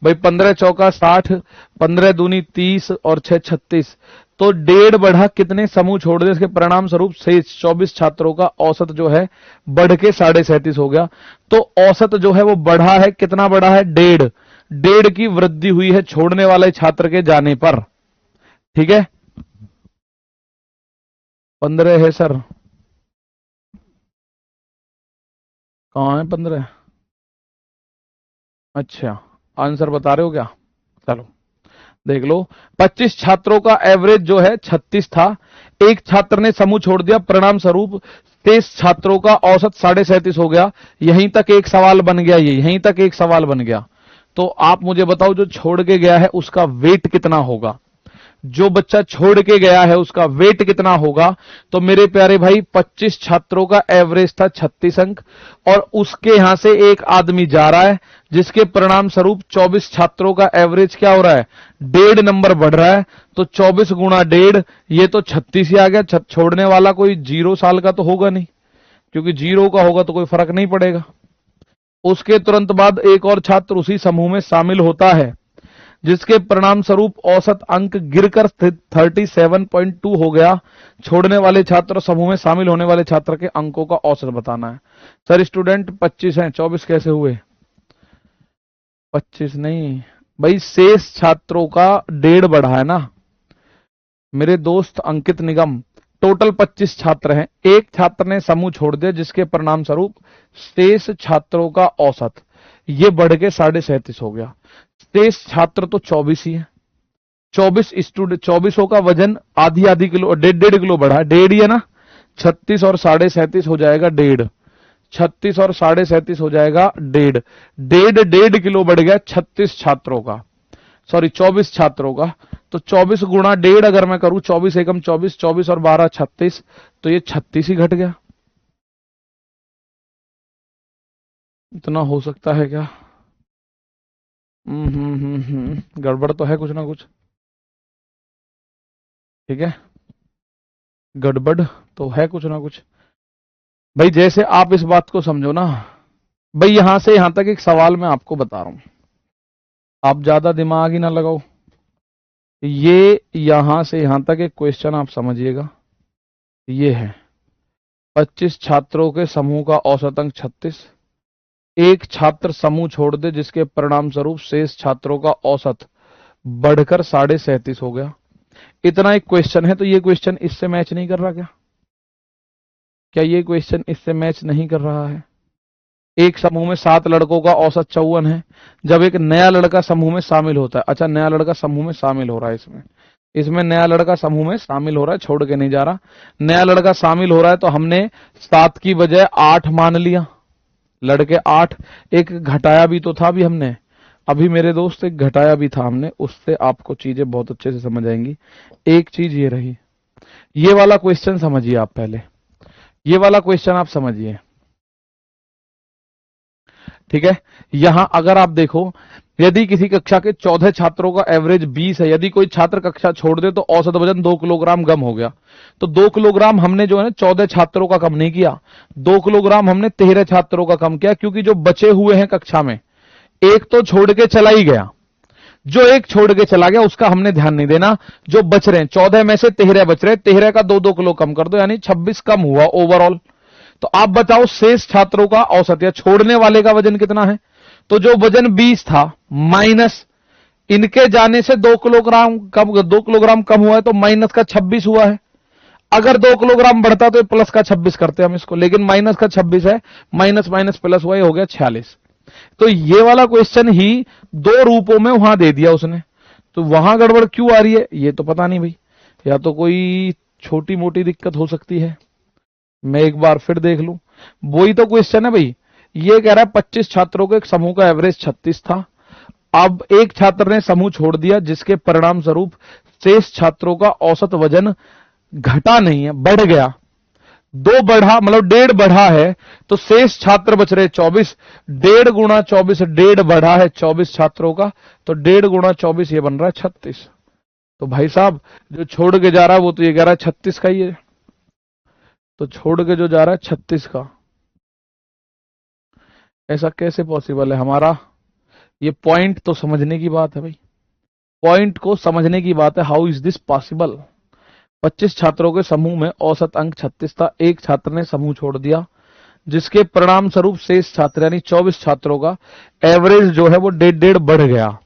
भाई 15 चौका 60, 15 दूनी 30 और 6 36। तो 1.5 बढ़ा, कितने समूह छोड़ दे, इसके परिणाम स्वरूप से 24 छात्रों का औसत जो है बढ़ के 37.5 हो गया। तो औसत जो है वो बढ़ा है, कितना बढ़ा है? 1.5। 1.5 की वृद्धि हुई है छोड़ने वाले छात्र के जाने पर, ठीक है। 15 है सर, कहां है 15? अच्छा, आंसर बता रहे हो क्या? चलो देख लो, 25 छात्रों का एवरेज जो है 36 था। एक छात्र ने समूह छोड़ दिया, परिणाम स्वरूप 23 छात्रों का औसत 37.5 हो गया। यहीं तक एक सवाल बन गया, यहीं तक एक सवाल बन गया। तो आप मुझे बताओ, जो छोड़ के गया है उसका वेट कितना होगा? जो बच्चा छोड़ के गया है उसका वेट कितना होगा? तो मेरे प्यारे भाई 25 छात्रों का एवरेज था 36 अंक, और उसके यहां से एक आदमी जा रहा है, जिसके परिणाम स्वरूप 24 छात्रों का एवरेज क्या हो रहा है? 1.5 नंबर बढ़ रहा है। तो 24 गुणा 1.5, ये तो 36 ही आ गया। छोड़ने वाला कोई 0 साल का तो होगा नहीं, क्योंकि 0 का होगा तो कोई फर्क नहीं पड़ेगा। उसके तुरंत बाद एक और छात्र उसी समूह में शामिल होता है, जिसके परिणाम स्वरूप औसत अंक गिरकर 37.2 हो गया। छोड़ने वाले छात्र और समूह में शामिल होने वाले छात्र के अंकों का औसत बताना है। सर स्टूडेंट 25 हैं, 24 कैसे हुए? 25 नहीं भाई, शेष छात्रों का 1.5 बढ़ा है ना मेरे दोस्त अंकित निगम। टोटल 25 छात्र हैं, एक छात्र ने समूह छोड़ दिया, जिसके परिणाम स्वरूप शेष छात्रों का औसत ये बढ़ के 37.5 हो गया। शेष छात्र तो 24 ही है। 24 स्टूडेंट, 24 का वजन आधी आधी किलो, 1.5 किलो बढ़ा, 1.5 ही है ना। 36 और 37.5 हो जाएगा 1.5। 36 और 37.5 हो जाएगा 1.5। 1.5 किलो बढ़ गया 36 छात्रों का, सॉरी 24 छात्रों का। तो 24 गुणा 1.5 अगर मैं करूं, 24 एकम 24, 24 और 12 36, तो ये 36 ही घट गया। इतना हो सकता है क्या? गड़बड़ तो है कुछ ना कुछ, ठीक है, गड़बड़ तो है कुछ ना कुछ। भाई जैसे आप इस बात को समझो ना, भाई यहां से यहां तक एक सवाल मैं आपको बता रहा हूं, आप ज्यादा दिमाग ही ना लगाओ। ये यहां से यहां तक एक क्वेश्चन आप समझिएगा, ये है 25 छात्रों के समूह का औसत अंक 36। एक छात्र समूह छोड़ दे, जिसके परिणाम स्वरूप शेष छात्रों का औसत बढ़कर 37.5 हो गया। इतना एक क्वेश्चन है, तो ये क्वेश्चन इससे मैच नहीं कर रहा क्या? क्या ये क्वेश्चन इससे मैच नहीं कर रहा है? एक समूह में 7 लड़कों का औसत 54 है। जब एक नया लड़का समूह में शामिल होता है, अच्छा नया लड़का समूह में शामिल हो रहा है, इसमें इसमें नया लड़का समूह में शामिल हो रहा है, छोड़ के नहीं जा रहा। नया लड़का शामिल हो रहा है तो हमने 7 की बजाय 8 मान लिया, लड़के 8। एक घटाया भी तो था भी हमने, अभी मेरे दोस्त एक घटाया भी था हमने, उससे आपको चीजें बहुत अच्छे से समझ आएंगी। एक चीज ये रही, ये वाला क्वेश्चन समझिए आप पहले, ये वाला क्वेश्चन आप समझिए, ठीक है। यहां अगर आप देखो, यदि किसी कक्षा के 14 छात्रों का एवरेज 20 है, यदि कोई छात्र कक्षा छोड़ दे तो औसत वजन 2 किलोग्राम कम हो गया। तो 2 किलोग्राम हमने जो है 14 छात्रों का कम नहीं किया, 2 किलोग्राम हमने 13 छात्रों का कम किया, क्योंकि जो बचे हुए हैं कक्षा में, एक तो छोड़ के चला ही गया, जो एक छोड़ के चला गया उसका हमने ध्यान नहीं देना। जो बच रहे हैं 14 में से 13 बच रहे, 13 का 2-2 किलो कम कर दो, यानी 26 कम हुआ ओवरऑल। तो आप बताओ शेष छात्रों का औसत या छोड़ने वाले का वजन कितना है। तो जो वजन 20 था माइनस इनके जाने से 2 किलोग्राम कम हुआ है, तो माइनस का 26 हुआ है। अगर 2 किलोग्राम बढ़ता तो प्लस का 26 करते हम इसको, लेकिन माइनस का 26 है, माइनस माइनस प्लस हुआ, ये हो गया 46। तो ये वाला क्वेश्चन ही 2 रूपों में वहां दे दिया उसने, तो वहां गड़बड़ क्यों आ रही है ये तो पता नहीं भाई, या तो कोई छोटी मोटी दिक्कत हो सकती है। मैं एक बार फिर देख लूं, वही तो क्वेश्चन है भाई। ये कह रहा है 25 छात्रों के एक समूह का एवरेज 36 था, अब एक छात्र ने समूह छोड़ दिया, जिसके परिणाम स्वरूप शेष छात्रों का औसत वजन घटा नहीं है, बढ़ गया। 2 बढ़ा मतलब 1.5 बढ़ा है, तो शेष छात्र बच रहे 24। 1.5 गुणा 24, 1.5 बढ़ा है 24 छात्रों का, तो 1.5 गुणा 24 ये बन रहा है 36। तो भाई साहब जो छोड़ के जा रहा है वो तो ये कह रहा है 36 का ही है, तो छोड़ के जो जा रहा है 36 का, ऐसा कैसे पॉसिबल है हमारा। ये पॉइंट तो समझने की बात है भाई, पॉइंट को समझने की बात है। How is this possible. 25 छात्रों के समूह में औसत अंक 36 था, एक छात्र ने समूह छोड़ दिया, जिसके परिणाम स्वरूप शेष छात्र यानी 24 छात्रों का एवरेज जो है वो 1.5 बढ़ गया।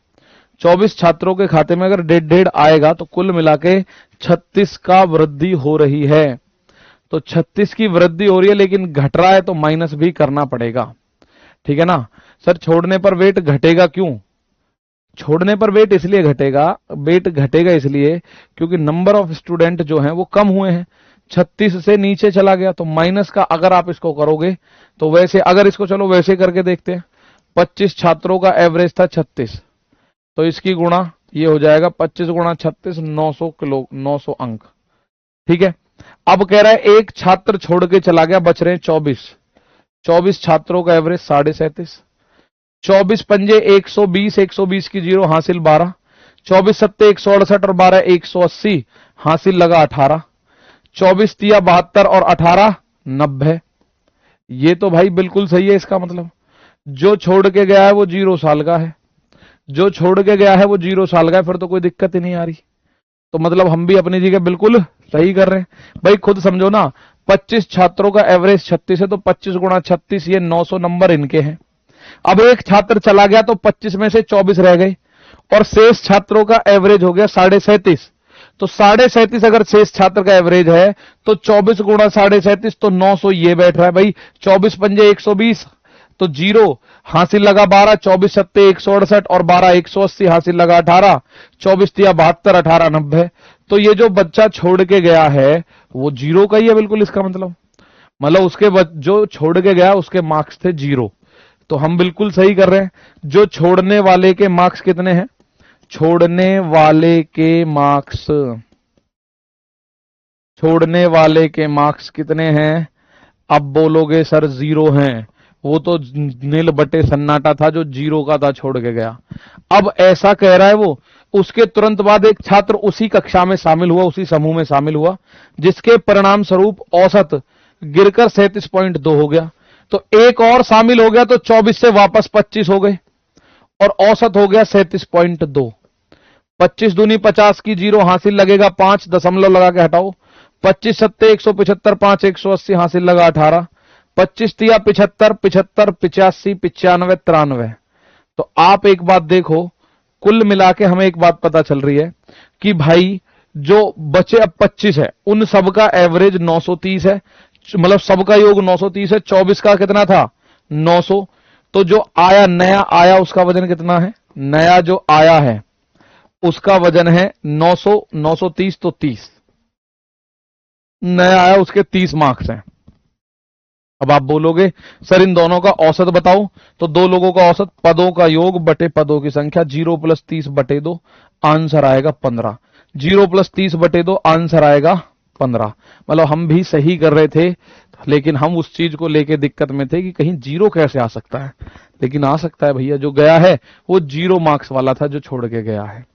24 छात्रों के खाते में अगर 1.5 आएगा तो कुल मिला के 36 का वृद्धि हो रही है। तो 36 की वृद्धि हो रही है, लेकिन घट रहा है तो माइनस भी करना पड़ेगा, ठीक है ना। सर छोड़ने पर वेट घटेगा क्यों। छोड़ने पर वेट इसलिए घटेगा, वेट घटेगा इसलिए क्योंकि नंबर ऑफ स्टूडेंट जो हैं वो कम हुए हैं, 36 से नीचे चला गया, तो माइनस का अगर आप इसको करोगे तो वैसे, अगर इसको चलो वैसे करके देखते हैं, 25 छात्रों का एवरेज था 36, तो इसकी गुणा ये हो जाएगा 25 गुणा 36, 900 अंक, ठीक है। अब कह रहा है एक छात्र छोड़ के चला गया, बच रहे हैं 24 छात्रों का एवरेज 37.5, 24 पंजे 120, 120 की जीरो हासिल 12, 24 सत्ते 168 और 12 180 हासिल लगा 18, 24 तिया 72 और 18 90। ये तो भाई बिल्कुल सही है। इसका मतलब जो छोड़ के गया है वो 0 साल का है, जो छोड़ के गया है वो 0 साल का है, फिर तो कोई दिक्कत ही नहीं आ रही। तो मतलब हम भी अपनी जगह बिल्कुल सही कर रहे हैं भाई। खुद समझो ना, 25 छात्रों का एवरेज 36 है, तो 25 गुणा 36 ये 900 नंबर इनके हैं। अब एक छात्र चला गया तो 25 में से 24 रह गए, और शेष छात्रों का एवरेज हो गया 37.5। तो 37.5 अगर शेष छात्र का एवरेज है तो 24 गुणा 37.5 तो 900 ये बैठ रहा है भाई। 24 पंजे 120, तो 0 हासिल लगा 12, 24 सत्ते 168 और 12 180 हासिल लगा 18, 24 तिया 72, 18 90। तो ये जो बच्चा छोड़ के गया है वो 0 का ही है बिल्कुल। इसका मतलब उसके जो छोड़ के गया उसके मार्क्स थे 0, तो हम बिल्कुल सही कर रहे हैं। जो छोड़ने वाले के मार्क्स कितने हैं, छोड़ने वाले के मार्क्स कितने हैं। अब बोलोगे सर 0 हैं, वो तो नील बटे सन्नाटा था जो 0 का था, छोड़ के गया। अब ऐसा कह रहा है वो, उसके तुरंत बाद एक छात्र उसी कक्षा में शामिल हुआ, उसी समूह में शामिल हुआ, जिसके परिणाम स्वरूप औसत गिरकर 37.2 हो गया। तो एक और शामिल हो गया तो 24 से वापस 25 हो गए, और औसत हो गया 37.2। 25 दूनी 50 की जीरो हासिल लगेगा 5, दशमलव लगा के हटाओ। 25 सत्ते 175, 5 180 हासिल लगा 18, 25 तिया 75, 75 85 95 93। तो आप एक बात देखो, कुल मिला के हमें एक बात पता चल रही है कि भाई जो बचे अब 25 है उन सबका एवरेज 930 है, मतलब सबका योग 930 है। 24 का कितना था 900, तो जो आया नया आया उसका वजन कितना है, नया जो आया है उसका वजन है 900, 930 तो 30, नया आया उसके 30 मार्क्स हैं। अब आप बोलोगे सर इन दोनों का औसत बताओ, तो दो लोगों का औसत पदों का योग बटे पदों की संख्या, 0 + 30 बटे 2, आंसर आएगा 15। 0 + 30 बटे 2 आंसर आएगा 15। मतलब हम भी सही कर रहे थे, लेकिन हम उस चीज को लेके दिक्कत में थे कि कहीं 0 कैसे आ सकता है, लेकिन आ सकता है भैया। जो गया है वो 0 मार्क्स वाला था जो छोड़ के गया है।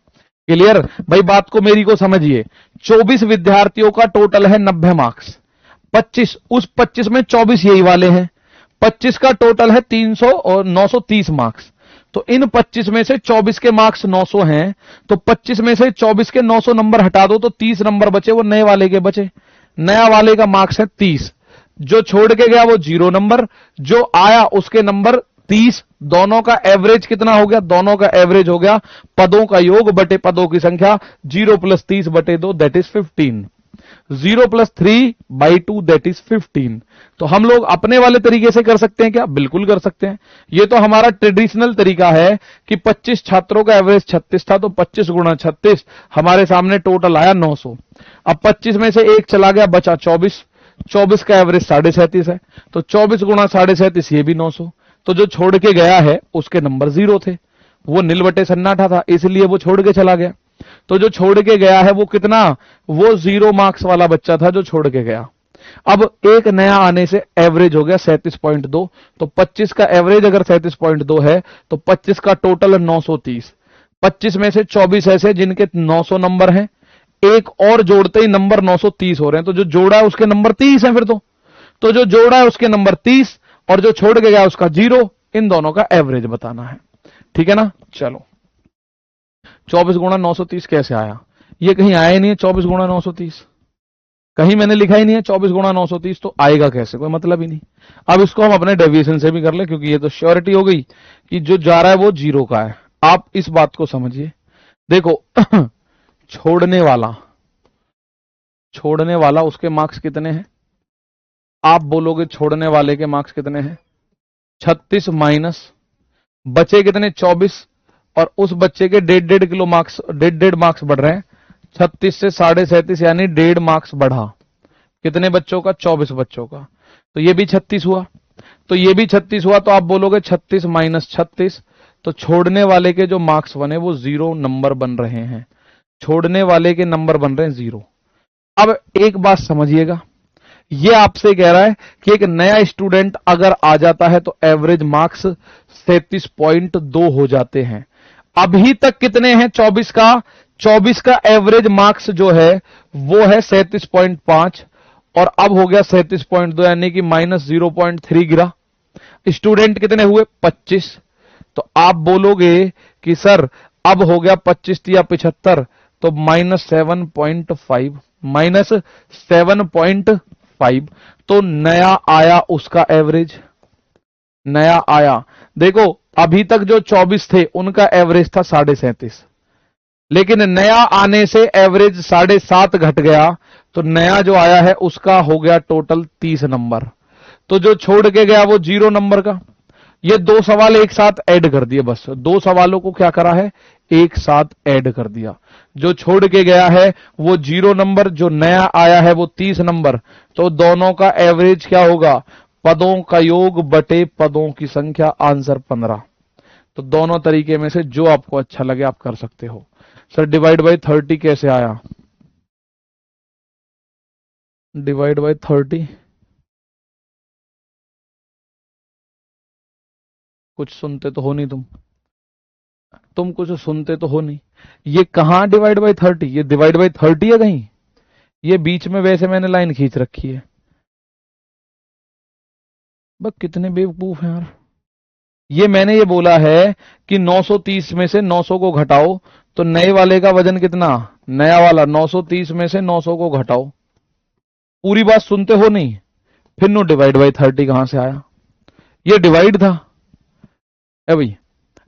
क्लियर भाई, बात को मेरी को समझिए। 24 विद्यार्थियों का टोटल है 90 मार्क्स, 25 उस 25 में 24 यही वाले हैं, 25 का टोटल है 300 और 930 मार्क्स। तो इन 25 में से 24 के मार्क्स 900 हैं, तो 25 में से 24 के 900 नंबर हटा दो तो 30 नंबर बचे, वो नए वाले के बचे। नया वाले का मार्क्स है 30, जो छोड़ के गया वो 0 नंबर, जो आया उसके नंबर 30। दोनों का एवरेज कितना हो गया? दोनों का एवरेज हो गया पदों का योग बटे पदों की संख्या, 0 + 30 बटे 2 दैट इज 15, 0 + 3/2 दैट इज 15। तो हम लोग अपने वाले तरीके से कर सकते हैं क्या? बिल्कुल कर सकते हैं। ये तो हमारा ट्रेडिशनल तरीका है कि 25 छात्रों का एवरेज 36 था, तो 25 × 36 हमारे सामने टोटल आया 900। अब 25 में से एक चला गया, बचा 24, 24 का एवरेज 37.5 है, तो 24 × 37.5 ये भी 900। तो जो छोड़ के गया है उसके नंबर 0 थे, वो नील बटे सन्नाटा था, इसलिए वो छोड़ के चला गया। तो जो छोड़ के गया है वो कितना? वो 0 मार्क्स वाला बच्चा था जो छोड़ के गया। अब एक नया आने से एवरेज हो गया 37.2, तो 25 का एवरेज अगर 37.2 है तो 25 का टोटल है 930। 25 में से 24 ऐसे जिनके 900 नंबर हैं, एक और जोड़ते ही नंबर 930 हो रहे हैं, तो जो जोड़ा है उसके नंबर 30 हैं। फिर तो जो जोड़ा है उसके नंबर 30 और जो छोड़ के गया उसका 0। इन दोनों का एवरेज बताना है, ठीक है ना? चलो 24 × 930 कैसे आया? ये कहीं आया ही नहीं है 24 × 930, कहीं मैंने लिखा ही नहीं है 24 × 930, तो आएगा कैसे? कोई मतलब ही नहीं। अब इसको हम अपने डेविएशन से भी कर ले, क्योंकि ये तो श्योरिटी हो गई कि जो जा रहा है वो 0 का है। आप इस बात को समझिए, देखो छोड़ने वाला उसके मार्क्स कितने हैं? आप बोलोगे छोड़ने वाले के मार्क्स कितने हैं? 36 माइनस बचे कितने? 24, और उस बच्चे के 1.5 किलो मार्क्स, 1.5 मार्क्स बढ़ रहे हैं। 36 से 37.5 यानी 1.5 मार्क्स बढ़ा। कितने बच्चों का? 24 बच्चों का। तो ये भी 36 हुआ, तो ये भी 36 हुआ। तो आप बोलोगे 36 माइनस 36, तो छोड़ने वाले के जो मार्क्स बने वो 0 नंबर बन रहे हैं। छोड़ने वाले के नंबर बन रहे हैं 0। अब एक बात समझिएगा, ये आपसे कह रहा है कि एक नया स्टूडेंट अगर आ जाता है तो एवरेज मार्क्स 37.2 हो जाते हैं। अभी तक कितने हैं? 24 का। 24 का एवरेज मार्क्स जो है वो है 37.5, और अब हो गया 37.2, यानी कि -0.3 गिरा। स्टूडेंट कितने हुए? 25। तो आप बोलोगे कि सर अब हो गया 25 या 75, तो -7.5, -7.5। तो नया आया उसका एवरेज, नया आया। देखो अभी तक जो 24 थे उनका एवरेज था 37.5, लेकिन नया आने से एवरेज 7.5 घट गया, तो नया जो आया है उसका हो गया टोटल 30 नंबर। तो जो छोड़ के गया वो 0 नंबर का। ये 2 सवाल एक साथ ऐड कर दिए, बस 2 सवालों को क्या करा है? एक साथ ऐड कर दिया। जो छोड़ के गया है वो 0 नंबर, जो नया आया है वो 30 नंबर। तो दोनों का एवरेज क्या होगा? पदों का योग बटे पदों की संख्या, आंसर 15। तो दोनों तरीके में से जो आपको अच्छा लगे आप कर सकते हो। सर डिवाइड बाय 30 कैसे आया? डिवाइड बाय 30 कुछ सुनते तो हो नहीं तुम कुछ सुनते तो हो नहीं। ये कहां डिवाइड बाय 30? ये डिवाइड बाय 30 है कहीं? ये बीच में वैसे मैंने लाइन खींच रखी है। बस कितने बेवकूफ हैं यार। ये मैंने ये बोला है कि 930 में से 900 को घटाओ, तो नए वाले का वजन कितना? नया वाला 930 में से 900 को घटाओ। पूरी बात सुनते हो नहीं? फिर नो डिवाइड बाय 30 कहां से आया? ये डिवाइड था। ए भाई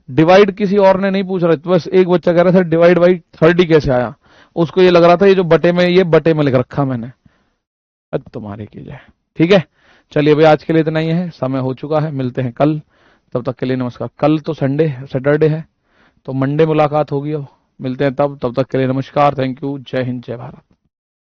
डिवाइड किसी और ने नहीं पूछ रहा, बस एक बच्चा कह रहा था डिवाइड बाई 30 कैसे आया। उसको ये लग रहा था ये जो बटे में, ये बटे में लिख रखा मैंने। अब तुम्हारे की जाए, ठीक है। चलिए भाई आज के लिए इतना ही है, समय हो चुका है, मिलते हैं कल। तब तक के लिए नमस्कार। कल तो संडे सैटरडे है, तो मंडे मुलाकात होगी। अब मिलते हैं तब तक के लिए नमस्कार, थैंक यू, जय हिंद, जय भारत।